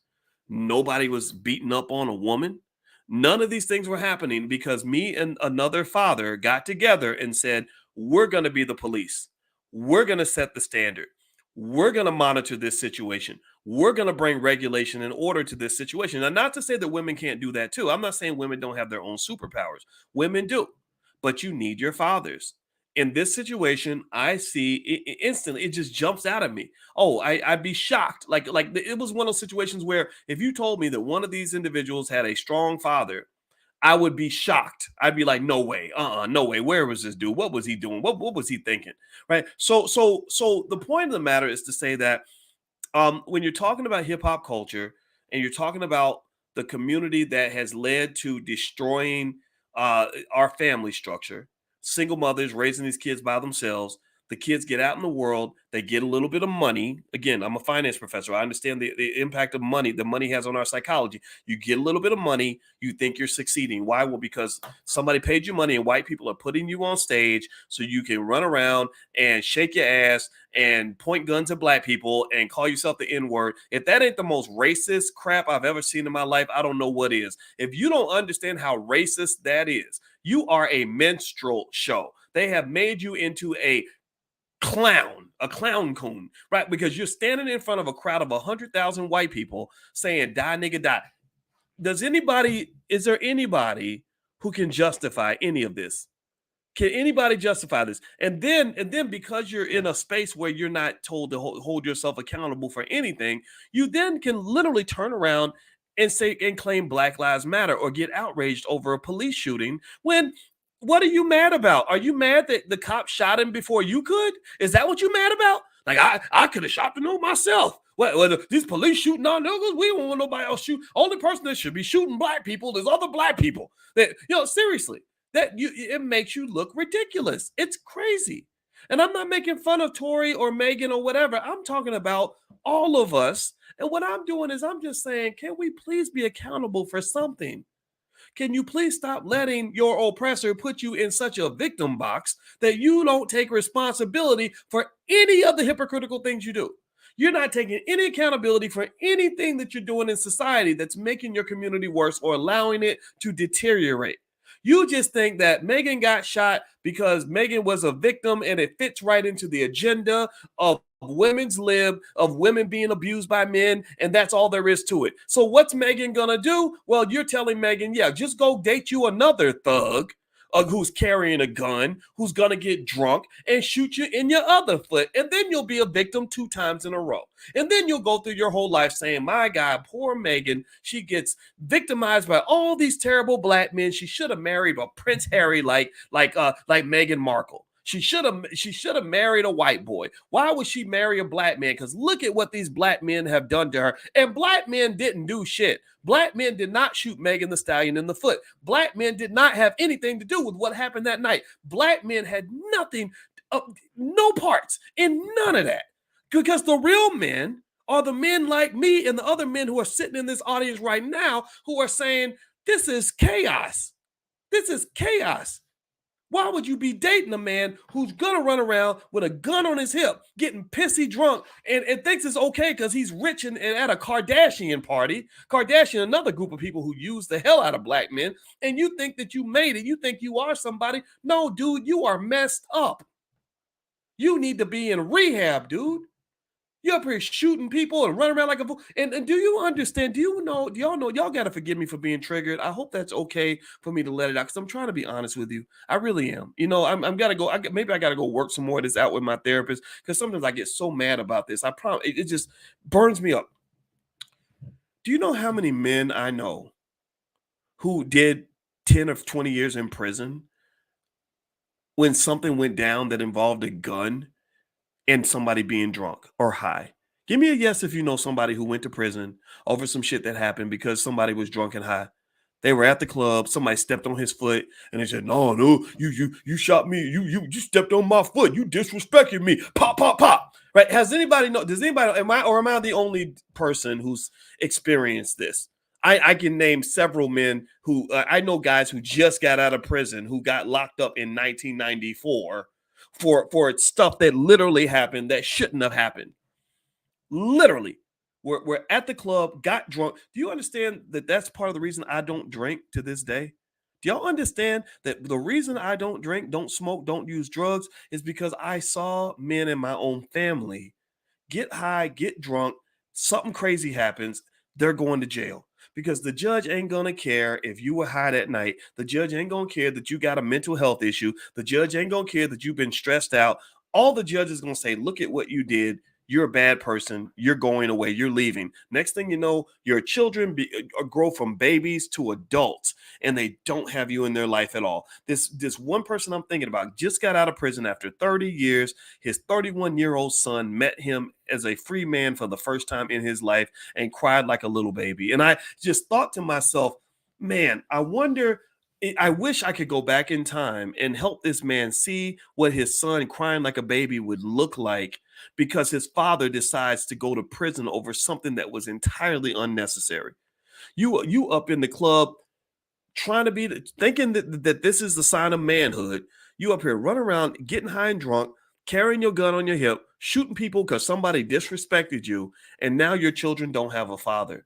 A: Nobody was beating up on a woman. None of these things were happening because me and another father got together and said, we're going to be the police. We're going to set the standard. We're going to monitor this situation. We're going to bring regulation and order to this situation. Now, not to say that women can't do that too. I'm not saying women don't have their own superpowers. Women do, but you need your fathers. In this situation, I see it instantly. It just jumps out at me. Oh, I'd be shocked. Like it was one of those situations where if you told me that one of these individuals had a strong father, I would be shocked. I'd be like, no way, no way. Where was this dude? What was he doing? What was he thinking? Right. So the point of the matter is to say that when you're talking about hip hop culture and you're talking about the community that has led to destroying our family structure, single mothers raising these kids by themselves, the kids get out in the world, they get a little bit of money. Again, I'm a finance professor. I understand the impact of money, the money has on our psychology. You get a little bit of money, you think you're succeeding. Why? Well, because somebody paid you money and white people are putting you on stage so you can run around and shake your ass and point guns at black people and call yourself the N-word. If that ain't the most racist crap I've ever seen in my life, I don't know what is. If you don't understand how racist that is, you are a minstrel show. They have made you into a clown coon, right? Because you're standing in front of a crowd of 100,000 white people saying, die, nigga, die. Is there anybody who can justify any of this? Can anybody justify this? And then because you're in a space where you're not told to hold yourself accountable for anything, you then can literally turn around and say and claim Black Lives Matter or get outraged over a police shooting when what are you mad about? Are you mad that the cop shot him before you could? Is that what you're mad about? Like, I could have shot the dude myself. Well, these police shooting our niggas, we don't want nobody else shoot. Only person that should be shooting black people is other black people. That seriously, it makes you look ridiculous. It's crazy. And I'm not making fun of Tory or Megan or whatever. I'm talking about all of us. And what I'm doing is I'm just saying, can we please be accountable for something? Can you please stop letting your oppressor put you in such a victim box that you don't take responsibility for any of the hypocritical things you do? You're not taking any accountability for anything that you're doing in society that's making your community worse or allowing it to deteriorate. You just think that Megan got shot because Megan was a victim and it fits right into the agenda of women's lib, of women being abused by men, and that's all there is to it. So what's Megan gonna do? Well, you're telling Megan, yeah, just go date you another thug who's carrying a gun, who's gonna get drunk and shoot you in your other foot, and then you'll be a victim 2 times in a row. And then you'll go through your whole life saying, my God, poor Megan, she gets victimized by all these terrible black men. She should have married a Prince Harry like Meghan Markle. She should have married a white boy. Why would she marry a black man? Because look at what these black men have done to her. And black men didn't do shit. Black men did not shoot Megan Thee Stallion in the foot. Black men did not have anything to do with what happened that night. Black men had nothing, no parts in none of that. Because the real men are the men like me and the other men who are sitting in this audience right now who are saying, this is chaos. This is chaos. Why would you be dating a man who's gonna run around with a gun on his hip, getting pissy drunk, and thinks it's okay because he's rich and at a Kardashian party? Kardashian, another group of people who use the hell out of black men, and you think that you made it. You think you are somebody. No, dude, you are messed up. You need to be in rehab, dude. You're up here shooting people and running around like a fool. And do you understand? Do y'all know? Y'all got to forgive me for being triggered. I hope that's okay for me to let it out because I'm trying to be honest with you. I really am. I'm got to go. Maybe I got to go work some more of this out with my therapist because sometimes I get so mad about this. I promise it just burns me up. Do you know how many men I know who did 10 or 20 years in prison when something went down that involved a gun and somebody being drunk or high? Give me a yes if you know somebody who went to prison over some shit that happened because somebody was drunk and high. They were at the club, somebody stepped on his foot, and they said, no, you shot me, you stepped on my foot, you disrespected me. Pop, pop, pop. Right? Does anybody am I the only person who's experienced this? I can name several men who I know guys who just got out of prison who got locked up in 1994 for stuff that literally happened that shouldn't have happened. Literally, we're at the club, got drunk. Do you understand that that's part of the reason I don't drink to this day? Do y'all understand that the reason I don't drink, don't smoke, don't use drugs is because I saw men in my own family get high, get drunk, something crazy happens, they're going to jail. Because the judge ain't gonna care if you were high that night. The judge ain't gonna care that you got a mental health issue. The judge ain't gonna care that you've been stressed out. All the judge is gonna say, look at what you did. You're a bad person. You're going away. You're leaving. Next thing you know, your children grow from babies to adults, and they don't have you in their life at all. This one person I'm thinking about just got out of prison after 30 years. His 31-year-old son met him as a free man for the first time in his life and cried like a little baby. And I just thought to myself, man, I wish I could go back in time and help this man see what his son crying like a baby would look like because his father decides to go to prison over something that was entirely unnecessary. You up in the club trying to be thinking that this is the sign of manhood. You up here running around getting high and drunk, carrying your gun on your hip, shooting people because somebody disrespected you, and now your children don't have a father.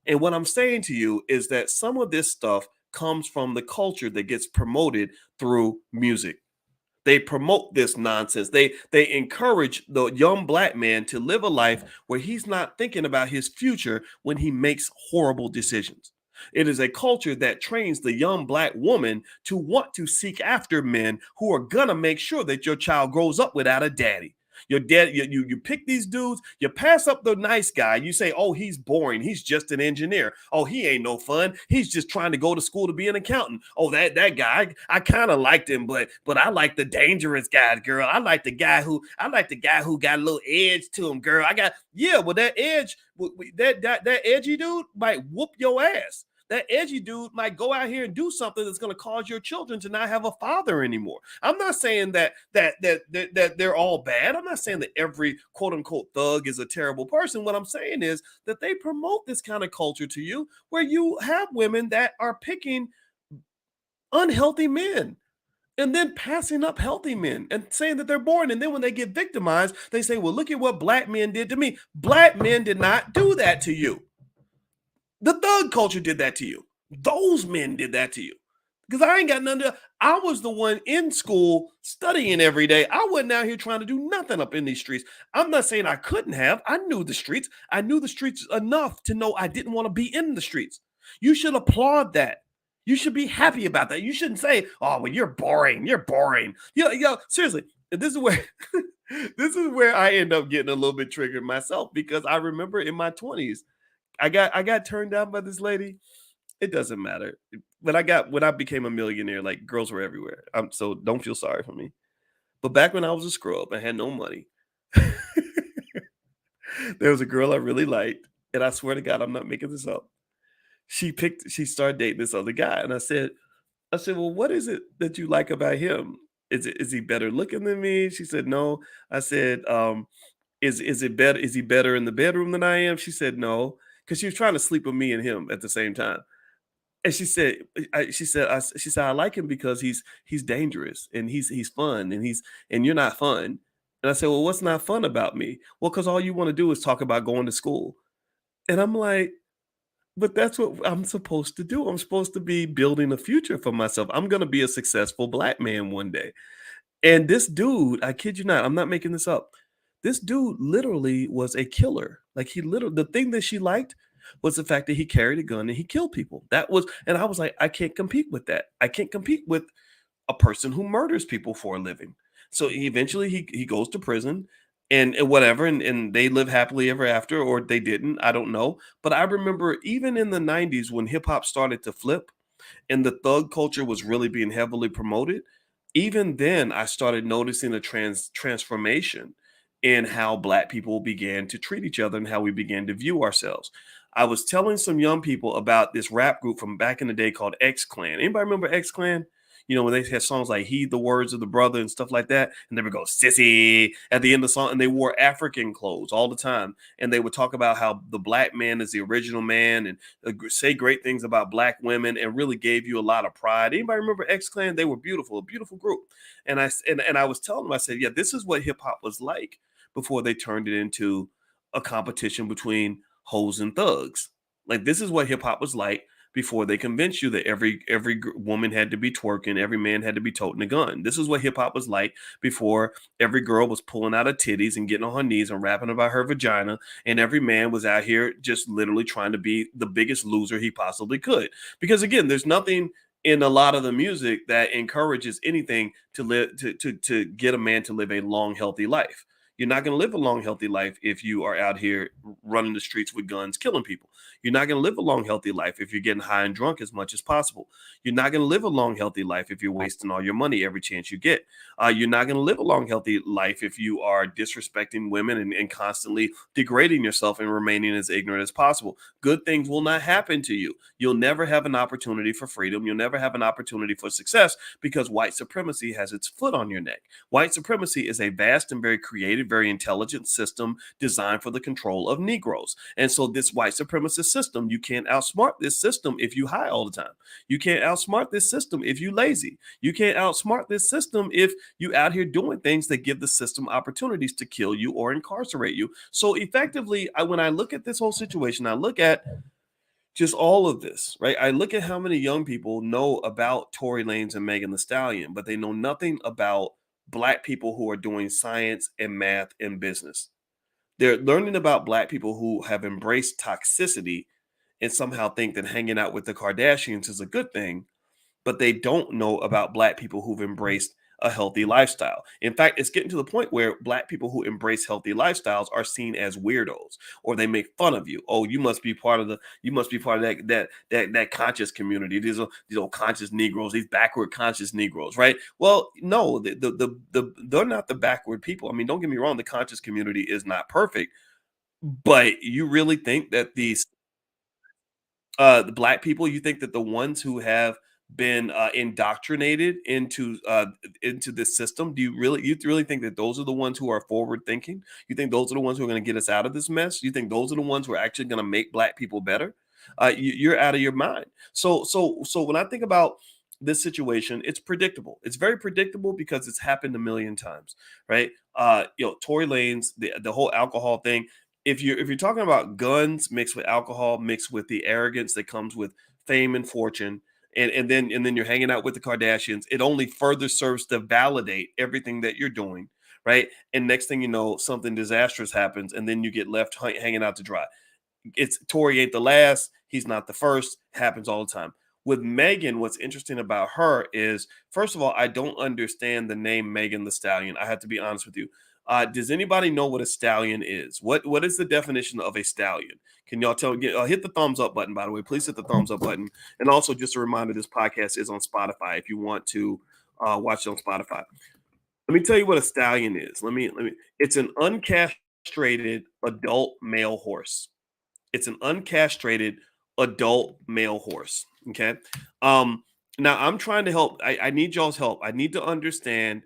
A: And what I'm saying to you is that some of this stuff comes from the culture that gets promoted through music. They promote this nonsense. They encourage the young black man to live a life where he's not thinking about his future when he makes horrible decisions. It is a culture that trains the young black woman to want to seek after men who are gonna make sure that your child grows up without a daddy. Your dad, you pick these dudes, you pass up the nice guy, you say, oh, he's boring, he's just an engineer. Oh, he ain't no fun. He's just trying to go to school to be an accountant. Oh, that guy, I kind of liked him, but I like the dangerous guys, girl. I like the guy who got a little edge to him, girl. Well, that edge, that edgy dude might whoop your ass. That edgy dude might go out here and do something that's going to cause your children to not have a father anymore. I'm not saying that they're all bad. I'm not saying that every quote unquote thug is a terrible person. What I'm saying is that they promote this kind of culture to you where you have women that are picking unhealthy men and then passing up healthy men and saying that they're boring. And then when they get victimized, they say, well, look at what black men did to me. Black men did not do that to you. The thug culture did that to you. Those men did that to you. Because I ain't got nothing to, I was the one in school studying every day. I wasn't out here trying to do nothing up in these streets. I'm not saying I couldn't have. I knew the streets. I knew the streets enough to know I didn't want to be in the streets. You should applaud that. You should be happy about that. You shouldn't say, "Oh, well, you're boring. You're boring." Seriously, this is where this is where I end up getting a little bit triggered myself because I remember in my 20s, I got turned down by this lady. It doesn't matter. When I became a millionaire, like girls were everywhere. So don't feel sorry for me. But back when I was a screw up and had no money, there was a girl I really liked, and I swear to God, I'm not making this up. She started dating this other guy, and I said, well, what is it that you like about him? Is he better looking than me? She said, no. I said, is it better? Is he better in the bedroom than I am? She said, no, because she was trying to sleep with me and him at the same time. And she said, I like him because he's dangerous and he's fun and you're not fun. And I said, well, what's not fun about me? Well, because all you want to do is talk about going to school. And I'm like, but that's what I'm supposed to do. I'm supposed to be building a future for myself. I'm going to be a successful black man one day. And this dude, I kid you not, I'm not making this up. This dude literally was a killer. Like the thing that she liked was the fact that he carried a gun and he killed people. And I was like, I can't compete with that. I can't compete with a person who murders people for a living. So eventually he goes to prison and whatever, and they live happily ever after, or they didn't. I don't know. But I remember even in the 90s when hip hop started to flip and the thug culture was really being heavily promoted, even then I started noticing a transformation in how black people began to treat each other and how we began to view ourselves. I was telling some young people about this rap group from back in the day called X Clan. Anybody remember X Clan? You know, when they had songs like Heed the Words of the Brother and stuff like that. And they would go, sissy, at the end of the song. And they wore African clothes all the time. And they would talk about how the black man is the original man and say great things about black women and really gave you a lot of pride. Anybody remember X Clan? They were beautiful, a beautiful group. And I was telling them, I said, yeah, this is what hip hop was like before they turned it into a competition between hoes and thugs. Like, this is what hip hop was like before they convinced you that every woman had to be twerking, every man had to be toting a gun. This is what hip hop was like before every girl was pulling out her titties and getting on her knees and rapping about her vagina, and every man was out here just literally trying to be the biggest loser he possibly could. Because again, there's nothing in a lot of the music that encourages anything to live to get a man to live a long, healthy life. You're not going to live a long, healthy life if you are out here running the streets with guns, killing people. You're not going to live a long, healthy life if you're getting high and drunk as much as possible. You're not going to live a long, healthy life if you're wasting all your money every chance you get. You're not going to live a long, healthy life if you are disrespecting women and constantly degrading yourself and remaining as ignorant as possible. Good things will not happen to you. You'll never have an opportunity for freedom. You'll never have an opportunity for success because white supremacy has its foot on your neck. White supremacy is a vast and very creative, very intelligent system designed for the control of Negroes. And so this white supremacist system, you can't outsmart this system if you high all the time. You can't outsmart this system if you lazy. You can't outsmart this system if you out here doing things that give the system opportunities to kill you or incarcerate you. So effectively, when I look at this whole situation, I look at just all of this, right? I look at how many young people know about Tory Lanez and Megan Thee Stallion, but they know nothing about Black people who are doing science and math and business. They're learning about Black people who have embraced toxicity and somehow think that hanging out with the Kardashians is a good thing, but they don't know about Black people who've embraced a healthy lifestyle. In fact, it's getting to the point where Black people who embrace healthy lifestyles are seen as weirdos, or they make fun of you. Oh, you must be part of that conscious community. These old conscious Negroes, these backward conscious Negroes, right? Well, no, they're not the backward people. I mean, don't get me wrong, the conscious community is not perfect, but you really think that these the black people, you think that the ones who have been indoctrinated into this system, you really think that those are the ones who are forward thinking? You think those are the ones who are going to get us out of this mess? You think those are the ones who are actually going to make black people better? You're out of your mind. So when I think about this situation, it's predictable. It's very predictable because it's happened a million times, right? Tory Lanez, the whole alcohol thing. If you're talking about guns mixed with alcohol, mixed with the arrogance that comes with fame and fortune, and then you're hanging out with the Kardashians, it only further serves to validate everything that you're doing, right? And next thing you know, something disastrous happens, and then you get left hanging out to dry. It's Tory ain't the last. He's not the first. Happens all the time. With Megan, what's interesting about her is, first of all, I don't understand the name Megan Thee Stallion. I have to be honest with you. Does anybody know what a stallion is? What is the definition of a stallion? Can y'all tell? Hit the thumbs up button, by the way. Please hit the thumbs up button. And also, just a reminder, this podcast is on Spotify if you want to watch it on Spotify. Let me tell you what a stallion is. Let me. It's an uncastrated adult male horse. It's an uncastrated adult male horse. Okay. Now I'm trying to help. I need y'all's help. I need to understand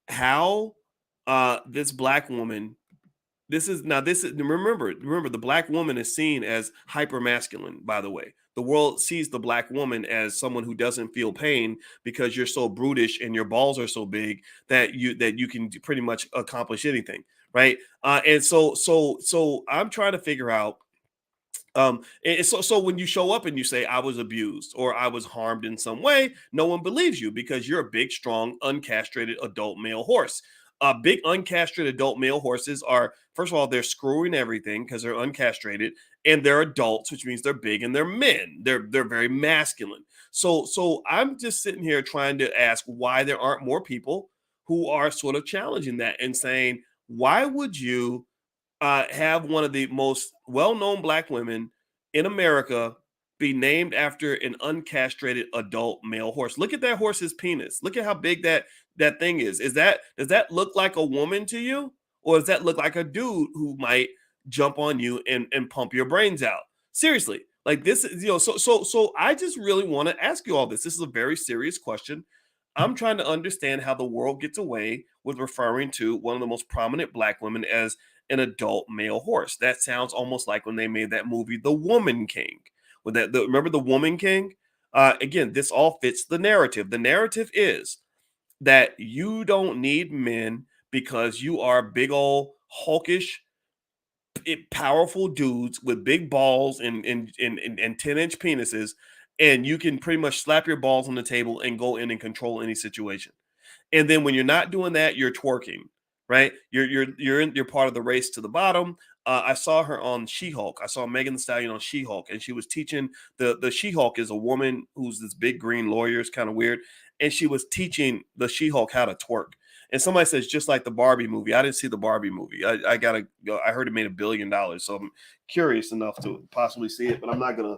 A: how this black woman. This is remember the black woman is seen as hyper masculine, by the way. The world sees the black woman as someone who doesn't feel pain because you're so brutish and your balls are so big that you can pretty much accomplish anything, right? And so I'm trying to figure out and so when you show up and you say I was abused or I was harmed in some way, no one believes you because you're a big, strong, uncastrated adult male horse. Big uncastrated adult male horses are, first of all, they're screwing everything because they're uncastrated, and they're adults, which means they're big and they're men. They're very masculine. So I'm just sitting here trying to ask why there aren't more people who are sort of challenging that and saying, why would you have one of the most well-known black women in America be named after an uncastrated adult male horse? Look at that horse's penis. Look at how big that thing is. Does that look like a woman to you, or does that look like a dude who might jump on you and pump your brains out? Seriously, like this is so. I just really want to ask you all this. This is a very serious question. I'm trying to understand how the world gets away with referring to one of the most prominent black women as an adult male horse. That sounds almost like when they made that movie, The Woman King. Remember The Woman King? Again, this all fits the narrative. The narrative is that you don't need men because you are big old hulkish, powerful dudes with big balls and 10-inch penises, and you can pretty much slap your balls on the table and go in and control any situation. And then when you're not doing that, you're twerking, right? You're part of the race to the bottom. I saw her on She-Hulk. I saw Megan Thee Stallion on She-Hulk, and she was teaching the She-Hulk is a woman who's this big green lawyer. It's kind of weird, and she was teaching the She-Hulk how to twerk. And somebody says just like the Barbie movie. I didn't see the Barbie movie. I gotta go. I heard it made $1 billion, so I'm curious enough to possibly see it, but I'm not gonna.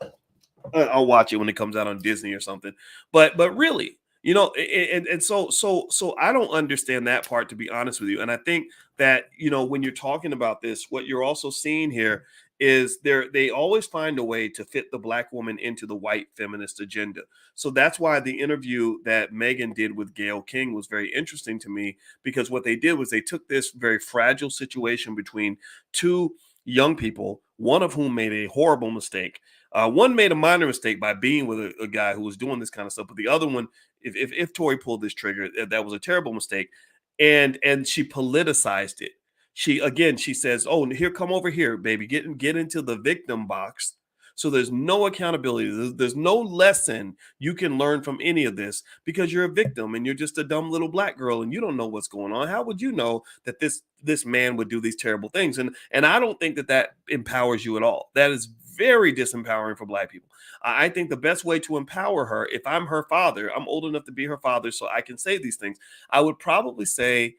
A: I'll watch it when it comes out on Disney or something. But really, and so I don't understand that part, to be honest with you. And I think that when you're talking about this, what you're also seeing here is they always find a way to fit the black woman into the white feminist agenda. So that's why the interview that Megan did with Gayle King was very interesting to me, because what they did was they took this very fragile situation between two young people, one of whom made a horrible mistake. One made a minor mistake by being with a guy who was doing this kind of stuff, but the other one, if Tory pulled this trigger, that was a terrible mistake, and she politicized it. She says, "Oh, here, come over here, baby, get into the victim box." So there's no accountability. There's no lesson you can learn from any of this because you're a victim and you're just a dumb little black girl and you don't know what's going on. How would you know that this man would do these terrible things? And I don't think that empowers you at all. That is very disempowering for black people. I think the best way to empower her, if I'm her father, I'm old enough to be her father, so I can say these things. I would probably say,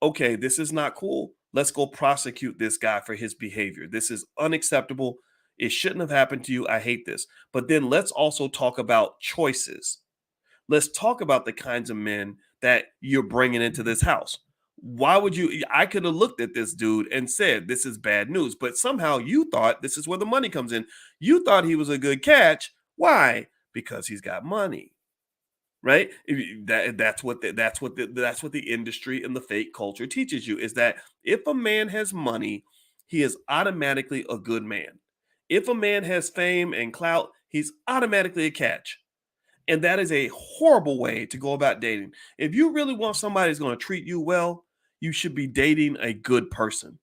A: okay, this is not cool. Let's go prosecute this guy for his behavior. This is unacceptable. It shouldn't have happened to you. I hate this. But then let's also talk about choices. Let's talk about the kinds of men that you're bringing into this house. Why would you? I could have looked at this dude and said, this is bad news. But somehow you thought this is where the money comes in. You thought he was a good catch. Why? Because he's got money. Right? That's what the industry and the fake culture teaches you, is that if a man has money, he is automatically a good man. If a man has fame and clout, he's automatically a catch. And that is a horrible way to go about dating. If you really want somebody who's going to treat you well, you should be dating a good person.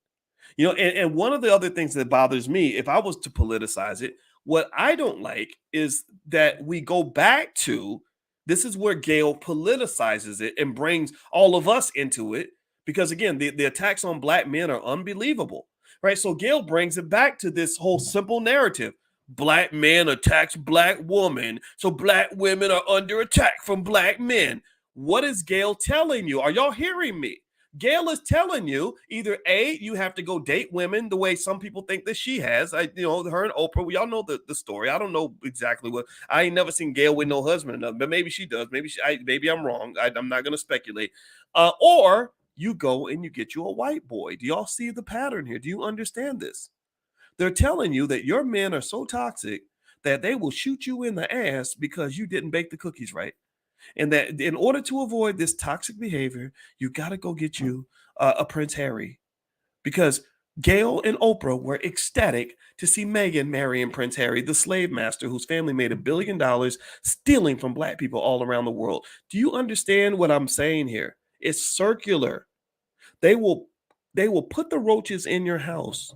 A: And one of the other things that bothers me, if I was to politicize it, what I don't like is that we go back to, this is where Gail politicizes it and brings all of us into it. Because again, the attacks on black men are unbelievable, right? So Gail brings it back to this whole simple narrative. Black man attacks black woman, so black women are under attack from black men. What is Gail telling you? Are y'all hearing me? Gail is telling you either A, you have to go date women the way some people think that she has. Her and Oprah, we all know the story. I don't know exactly what. I ain't never seen Gail with no husband or nothing, but maybe she does. Maybe I'm wrong. I'm not going to speculate. Or you go and you get you a white boy. Do y'all see the pattern here? Do you understand this? They're telling you that your men are so toxic that they will shoot you in the ass because you didn't bake the cookies right. And that in order to avoid this toxic behavior, you got to go get you a Prince Harry, because Gail and Oprah were ecstatic to see Megan marrying Prince Harry, the slave master whose family made $1 billion stealing from black people all around the world. Do you understand what I'm saying here? It's circular. They will put the roaches in your house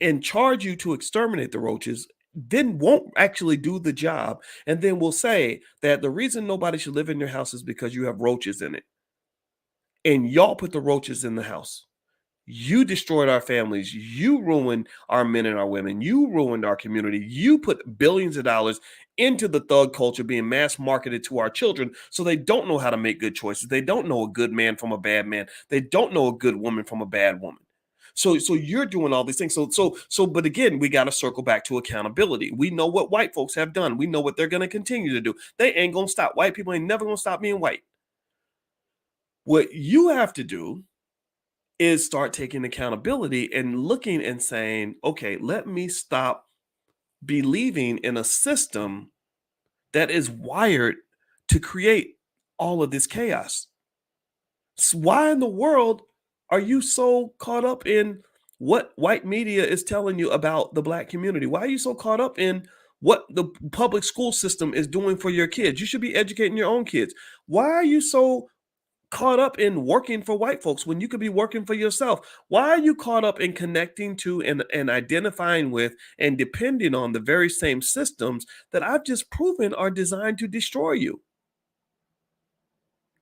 A: and charge you to exterminate the roaches, then won't actually do the job, and then will say that the reason nobody should live in your house is because you have roaches in it. And y'all put the roaches in the house. You destroyed our families. You ruined our men and our women. You ruined our community. You put billions of dollars into the thug culture being mass marketed to our children, so they don't know how to make good choices. They don't know a good man from a bad man. They don't know a good woman from a bad woman. So you're doing all these things. But again, we got to circle back to accountability. We know what white folks have done. We know what they're going to continue to do. They ain't going to stop. White people ain't never going to stop being white. What you have to do is start taking accountability and looking and saying, okay, let me stop believing in a system that is wired to create all of this chaos. So why in the world are you so caught up in what white media is telling you about the black community? Why are you so caught up in what the public school system is doing for your kids? You should be educating your own kids. Why are you so caught up in working for white folks when you could be working for yourself? Why are you caught up in connecting to and identifying with and depending on the very same systems that I've just proven are designed to destroy you?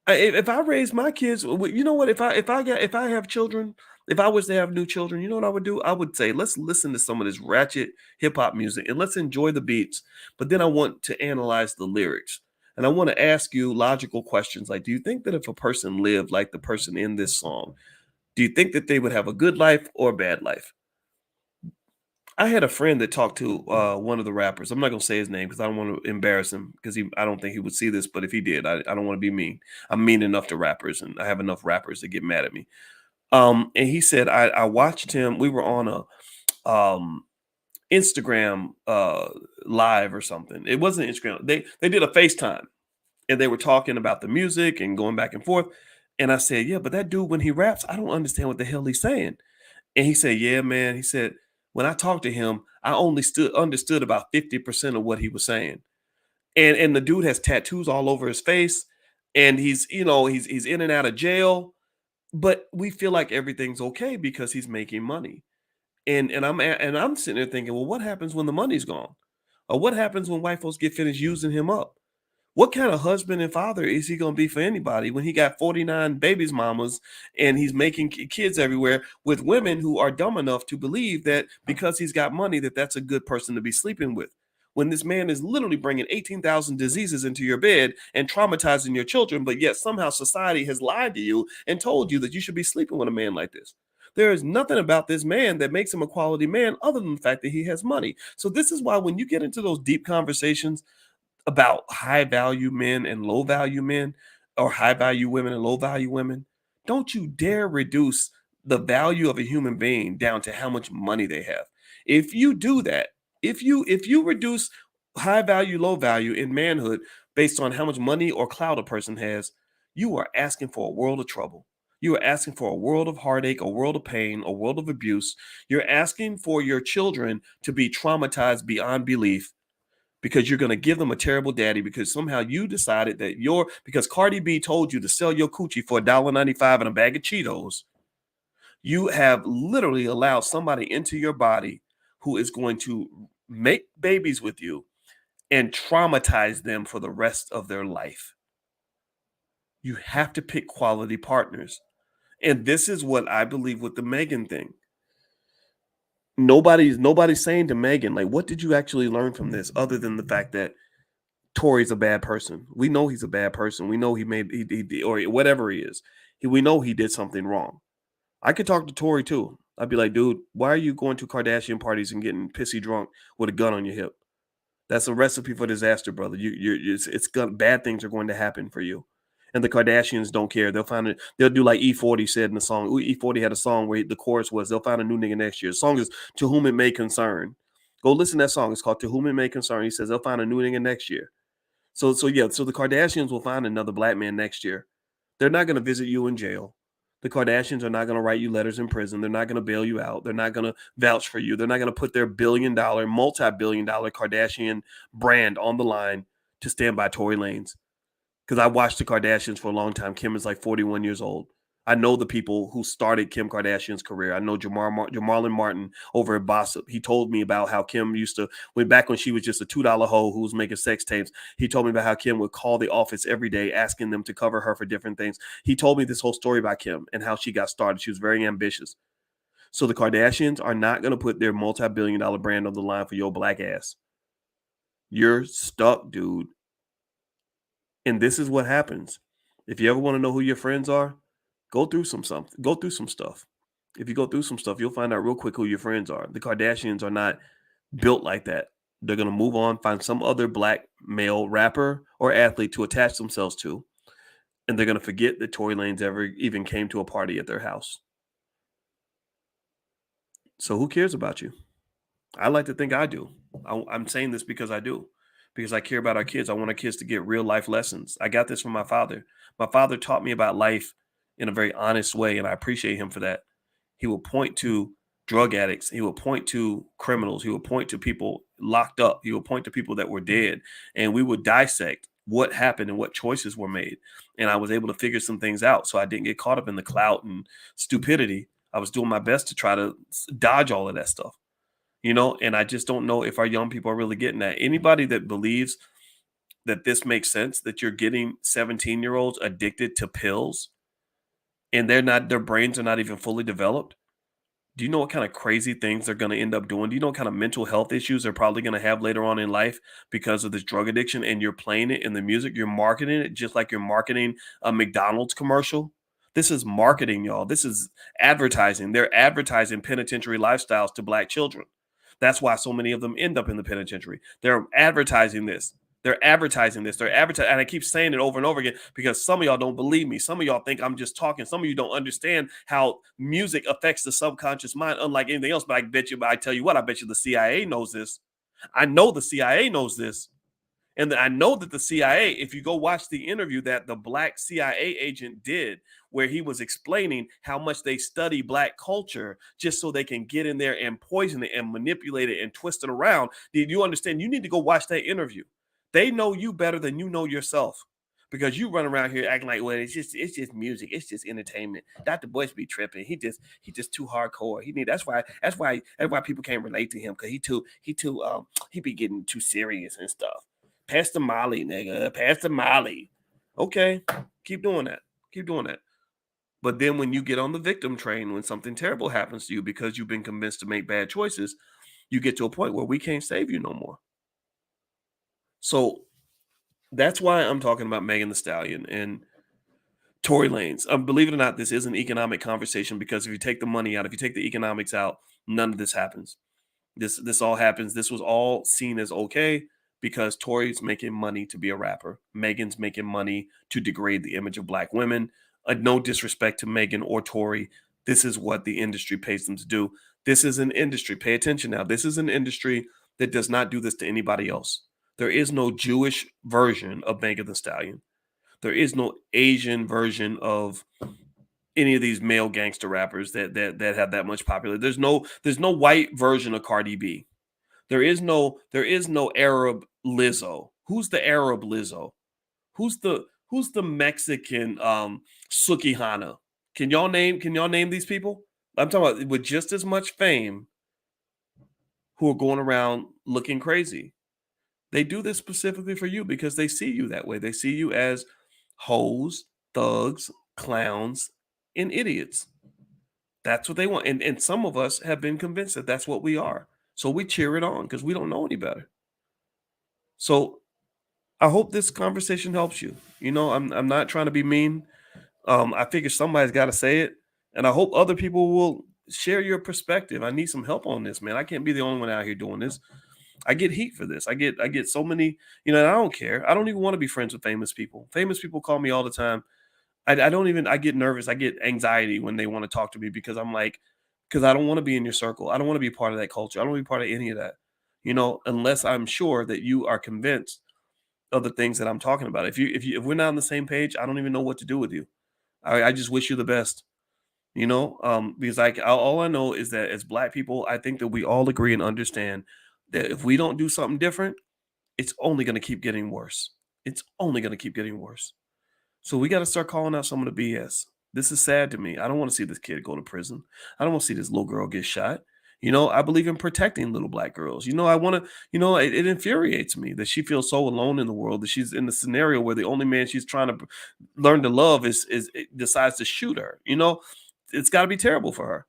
A: If I raise my kids, you know what? If I have children, if I was to have new children, you know what I would do? I would say, let's listen to some of this ratchet hip hop music and let's enjoy the beats. But then I want to analyze the lyrics. And I want to ask you logical questions like, do you think that if a person lived like the person in this song, do you think that they would have a good life or a bad life? I had a friend that talked to one of the rappers. I'm not gonna say his name because I don't want to embarrass him, because I don't think he would see this. But if he did, I don't want to be mean. I'm mean enough to rappers, and I have enough rappers to get mad at me. And he said I watched him. We were on a Instagram live or something. It wasn't Instagram. They did a FaceTime, and they were talking about the music and going back and forth. And I said, yeah, but that dude, when he raps, I don't understand what the hell he's saying. And he said, yeah, man. He said, when I talked to him, I only understood about 50% of what he was saying. And the dude has tattoos all over his face, and he's in and out of jail, but we feel like everything's okay because he's making money. And I'm sitting there thinking, well, what happens when the money's gone? Or what happens when white folks get finished using him up? What kind of husband and father is he going to be for anybody when he got 49 babies mamas and he's making kids everywhere with women who are dumb enough to believe that because he's got money that that's a good person to be sleeping with? When this man is literally bringing 18,000 diseases into your bed and traumatizing your children, but yet somehow society has lied to you and told you that you should be sleeping with a man like this. There is nothing about this man that makes him a quality man other than the fact that he has money. So this is why when you get into those deep conversations about high value men and low value men, or high value women and low value women, Don't you dare reduce the value of a human being down to how much money they have. If you do that, if you reduce high value, low value in manhood based on how much money or clout a person has, you are asking for a world of trouble. You are asking for a world of heartache, a world of pain, a world of abuse. You're asking for your children to be traumatized beyond belief because you're going to give them a terrible daddy because somehow you decided that because Cardi B told you to sell your coochie for $1.95 and a bag of Cheetos. You have literally allowed somebody into your body who is going to make babies with you and traumatize them for the rest of their life. You have to pick quality partners. And this is what I believe with the Megan thing. Nobody's saying to Megan, like, what did you actually learn from this other than the fact that Tory's a bad person? We know he's a bad person. We know he or whatever he is. We know he did something wrong. I could talk to Tory too. I'd be like, dude, why are you going to Kardashian parties and getting pissy drunk with a gun on your hip? That's a recipe for disaster, brother. Bad things are going to happen for you. And the Kardashians don't care. They'll find it. They'll do like E40 said in the song. E40 had a song where the chorus was, they'll find a new nigga next year. The song is To Whom It May Concern. Go listen to that song. It's called To Whom It May Concern. He says they'll find a new nigga next year. So the Kardashians will find another black man next year. They're not going to visit you in jail. The Kardashians are not going to write you letters in prison. They're not going to bail you out. They're not going to vouch for you. They're not going to put their billion-dollar, multi-billion-dollar Kardashian brand on the line to stand by Tory Lanez. Because I watched the Kardashians for a long time. Kim is like 41 years old. I know the people who started Kim Kardashian's career. I know Jamarlin Martin over at Bossip. He told me about how Kim used to, back when she was just a $2 hoe who was making sex tapes. He told me about how Kim would call the office every day asking them to cover her for different things. He told me this whole story about Kim and how she got started. She was very ambitious. So the Kardashians are not going to put their multi-billion-dollar brand on the line for your black ass. You're stuck, dude. And this is what happens. If you ever want to know who your friends are, go through some stuff. If you go through some stuff, you'll find out real quick who your friends are. The Kardashians are not built like that. They're going to move on, find some other black male rapper or athlete to attach themselves to, and they're going to forget that Tory Lanez ever even came to a party at their house. So who cares about you? I like to think I do. I'm saying this because I do. Because I care about our kids. I want our kids to get real life lessons. I got this from my father. My father taught me about life in a very honest way, and I appreciate him for that. He will point to drug addicts. He will point to criminals. He will point to people locked up. He will point to people that were dead. And we would dissect what happened and what choices were made. And I was able to figure some things out. So I didn't get caught up in the clout and stupidity. I was doing my best to try to dodge all of that stuff. And I just don't know if our young people are really getting that. Anybody that believes that this makes sense, that you're getting 17-year-olds addicted to pills and their brains are not even fully developed. Do you know what kind of crazy things they're going to end up doing? Do you know what kind of mental health issues they're probably going to have later on in life because of this drug addiction? And you're playing it in the music, you're marketing it just like you're marketing a McDonald's commercial. This is marketing, y'all. This is advertising. They're advertising penitentiary lifestyles to black children. That's why so many of them end up in the penitentiary. They're advertising this. And I keep saying it over and over again because some of y'all don't believe me. Some of y'all think I'm just talking. Some of you don't understand how music affects the subconscious mind, unlike anything else. But I tell you what, I bet you the CIA knows this. I know the CIA knows this. And I know that the CIA, if you go watch the interview that the black CIA agent did, where he was explaining how much they study black culture just so they can get in there and poison it and manipulate it and twist it around. Did you understand? You need to go watch that interview. They know you better than you know yourself because you run around here acting like, well, it's just music. It's just entertainment. Dr. Boyce be tripping. He just too hardcore. That's why people can't relate to him because he be getting too serious and stuff. Pass the Molly, nigga. Pass the Molly. Okay, keep doing that. But then when you get on the victim train, when something terrible happens to you because you've been convinced to make bad choices, you get to a point where we can't save you no more. So that's why I'm talking about Megan Thee Stallion and Tory Lanez. Believe it or not, this is an economic conversation because if you take the money out, if you take the economics out, none of this happens. This all happens. This was all seen as okay because Tory's making money to be a rapper. Megan's making money to degrade the image of black women. No disrespect to Megan or Tory. This is what the industry pays them to do. This is an industry. Pay attention now. This is an industry that does not do this to anybody else. There is no Jewish version of Megan Thee Stallion. There is no Asian version of any of these male gangster rappers that have that much popularity. There's no white version of Cardi B. There is no Arab Lizzo. Who's the Arab Lizzo? Who's the Mexican Sukihana? Can y'all name these people? I'm talking about with just as much fame who are going around looking crazy. They do this specifically for you because they see you that way. They see you as hoes, thugs, clowns, and idiots. That's what they want. And some of us have been convinced that that's what we are. So we cheer it on because we don't know any better. So I hope this conversation helps you. You know, I'm not trying to be mean. I figure somebody's got to say it, and I hope other people will share your perspective. I need some help on this, man. I can't be the only one out here doing this. I get heat for this. I get so many, you know, and I don't care. I don't even want to be friends with famous people. Famous people call me all the time. I don't even, I get nervous. I get anxiety when they want to talk to me because I'm like, because I don't want to be in your circle. I don't want to be part of that culture. I don't want to be part of any of that, you know, unless I'm sure that you are convinced of the things that I'm talking about. If we're not on the same page, I don't even know what to do with you. I just wish you the best, you know, because all I know is that as Black people, I think that we all agree and understand that if we don't do something different, it's only going to keep getting worse. It's only going to keep getting worse. So we got to start calling out some of the BS. This is sad to me. I don't want to see this kid go to prison. I don't want to see this little girl get shot. You know, I believe in protecting little Black girls. You know, I want to, you know, it infuriates me that she feels so alone in the world, that she's in the scenario where the only man she's trying to learn to love is decides to shoot her. You know, it's got to be terrible for her.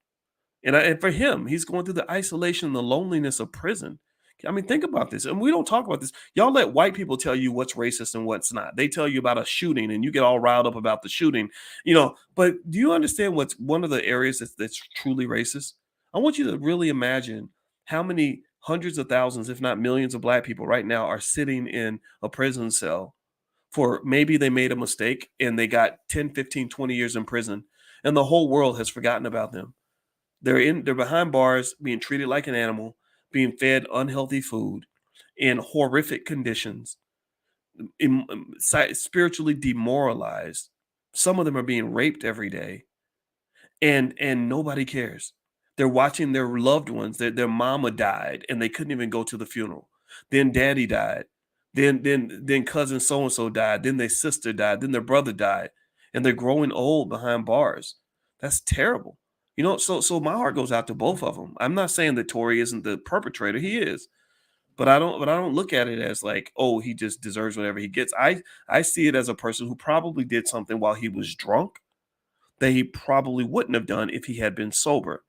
A: And for him, he's going through the isolation and the loneliness of prison. I mean, think about this. And we don't talk about this. Y'all let white people tell you what's racist and what's not. They tell you about a shooting and you get all riled up about the shooting, you know. But do you understand what's one of the areas that's truly racist? I want you to really imagine how many hundreds of thousands, if not millions of Black people right now are sitting in a prison cell for maybe they made a mistake and they got 10, 15, 20 years in prison and the whole world has forgotten about them. They're behind bars, being treated like an animal, being fed unhealthy food in horrific conditions, spiritually demoralized. Some of them are being raped every day, and nobody cares. They're watching their loved ones. Their mama died, and they couldn't even go to the funeral. Then daddy died. Then cousin so and so died. Then their sister died. Then their brother died, and they're growing old behind bars. That's terrible. You know, so my heart goes out to both of them. I'm not saying that Tory isn't the perpetrator. He is. But I don't look at it as like, oh, he just deserves whatever he gets. I see it as a person who probably did something while he was drunk that he probably wouldn't have done if he had been sober.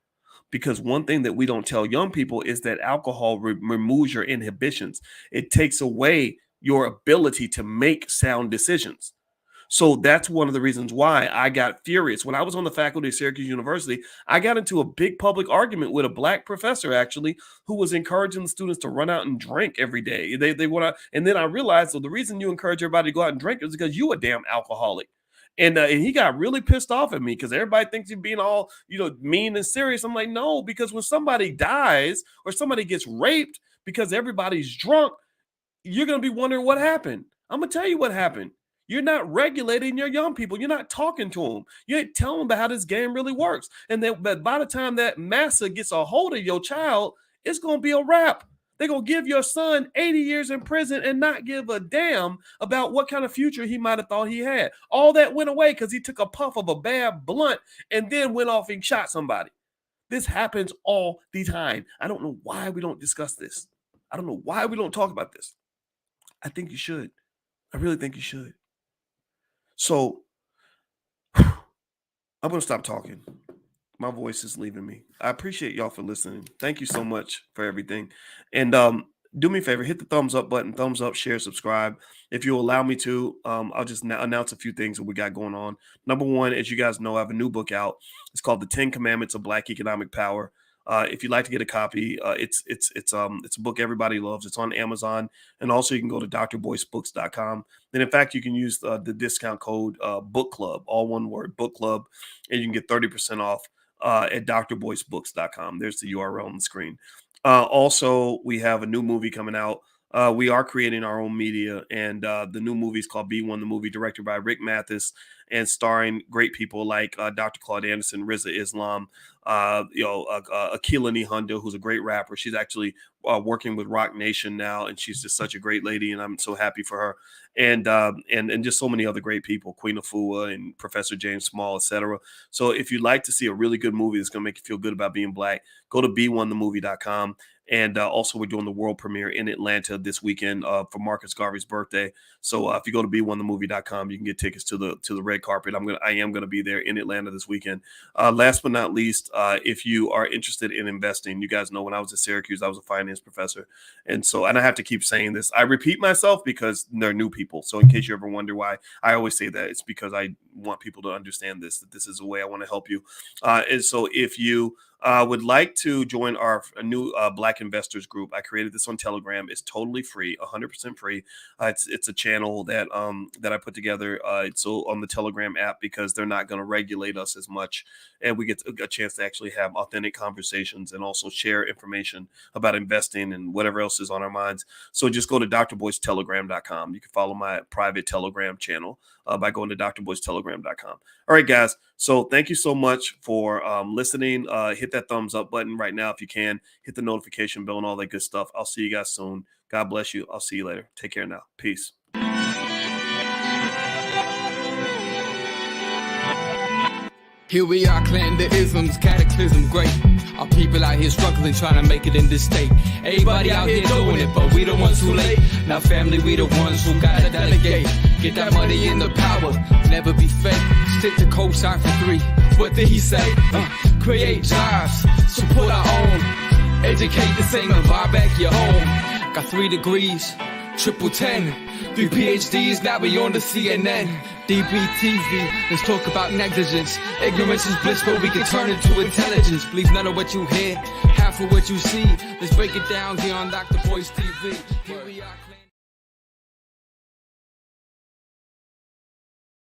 A: Because one thing that we don't tell young people is that alcohol removes your inhibitions. It takes away your ability to make sound decisions. So that's one of the reasons why I got furious. When I was on the faculty of Syracuse University, I got into a big public argument with a Black professor, actually, who was encouraging the students to run out and drink every day. They want to, and then I realized, so the reason you encourage everybody to go out and drink is because you a damn alcoholic. And he got really pissed off at me because everybody thinks he's being all, you know, mean and serious. I'm like, no, because when somebody dies or somebody gets raped because everybody's drunk, you're going to be wondering what happened. I'm going to tell you what happened. You're not regulating your young people. You're not talking to them. You ain't telling them about how this game really works. And then but by the time that massa gets a hold of your child, it's going to be a wrap. They're going to give your son 80 years in prison and not give a damn about what kind of future he might have thought he had. All that went away because he took a puff of a bad blunt and then went off and shot somebody. This happens all the time. I don't know why we don't discuss this. I don't know why we don't talk about this. I think you should. I really think you should. So I'm going to stop talking. My voice is leaving me. I appreciate y'all for listening. Thank you so much for everything. And do me a favor, hit the thumbs up button, thumbs up, share, subscribe. If you allow me to, I'll just announce a few things that we got going on. Number one, as you guys know, I have a new book out. It's called The 10 Commandments of Black Economic Power. If you'd like to get a copy, it's a book everybody loves. It's on Amazon, and also you can go to drboycebooks.com. And in fact, you can use the discount code Book Club, all one word, Book Club, and you can get 30% off at drboycebooks.com. There's the URL on the screen. Also, we have a new movie coming out. We are creating our own media, and the new movie is called B1 the Movie, directed by Rick Mathis and starring great people like Dr. Claude Anderson, Riza Islam, Akila Honda, who's a great rapper. She's actually working with Rock Nation now, and she's just such a great lady, and I'm so happy for her. And just so many other great people, Queen Afua and Professor James Small, etc. So if you'd like to see a really good movie that's going to make you feel good about being Black, go to b1themovie.com. And also, we're doing the world premiere in Atlanta this weekend for Marcus Garvey's birthday. So if you go to b1themovie.com, you can get tickets to the red carpet. I am gonna be there in Atlanta this weekend. Last but not least, if you are interested in investing, you guys know when I was at Syracuse, I was a finance professor, and I have to keep saying this. I repeat myself because they're new people. So in case you ever wonder why I always say that, it's because I want people to understand that this is a way I want to help you. And so if you would like to join our new Black investors group, I created this on Telegram. It's totally free, 100% free. It's a channel that I put together. It's on the Telegram app because they're not going to regulate us as much, and we get a chance to actually have authentic conversations and also share information about investing and whatever else is on our minds. So just go to drboycetelegram.com. You can follow my private Telegram channel by going to drboycetelegram.com. All right, guys. So thank you so much for listening. Hit that thumbs up button right now if you can. Hit the notification bell and all that good stuff. I'll see you guys soon. God bless you. I'll see you later. Take care now. Peace.
B: Here we are, clan the isms, cataclysm great. Our people out here struggling, trying to make it in this state. Everybody out here doing it, but we the ones who late. Now family, we the ones who gotta delegate. Get that money in the power, never be fake. Stick to cosign for 3. What did he say? Create jobs, support our own. Educate the same and buy back your home. Got 3 degrees, triple 10. 3 PhDs, now we on the CNN. DBTV, let's talk about negligence. Ignorance is bliss, but we can turn it to intelligence. Believe none of what you hear, half of what you see. Let's break it down here on Dr. Boyce TV.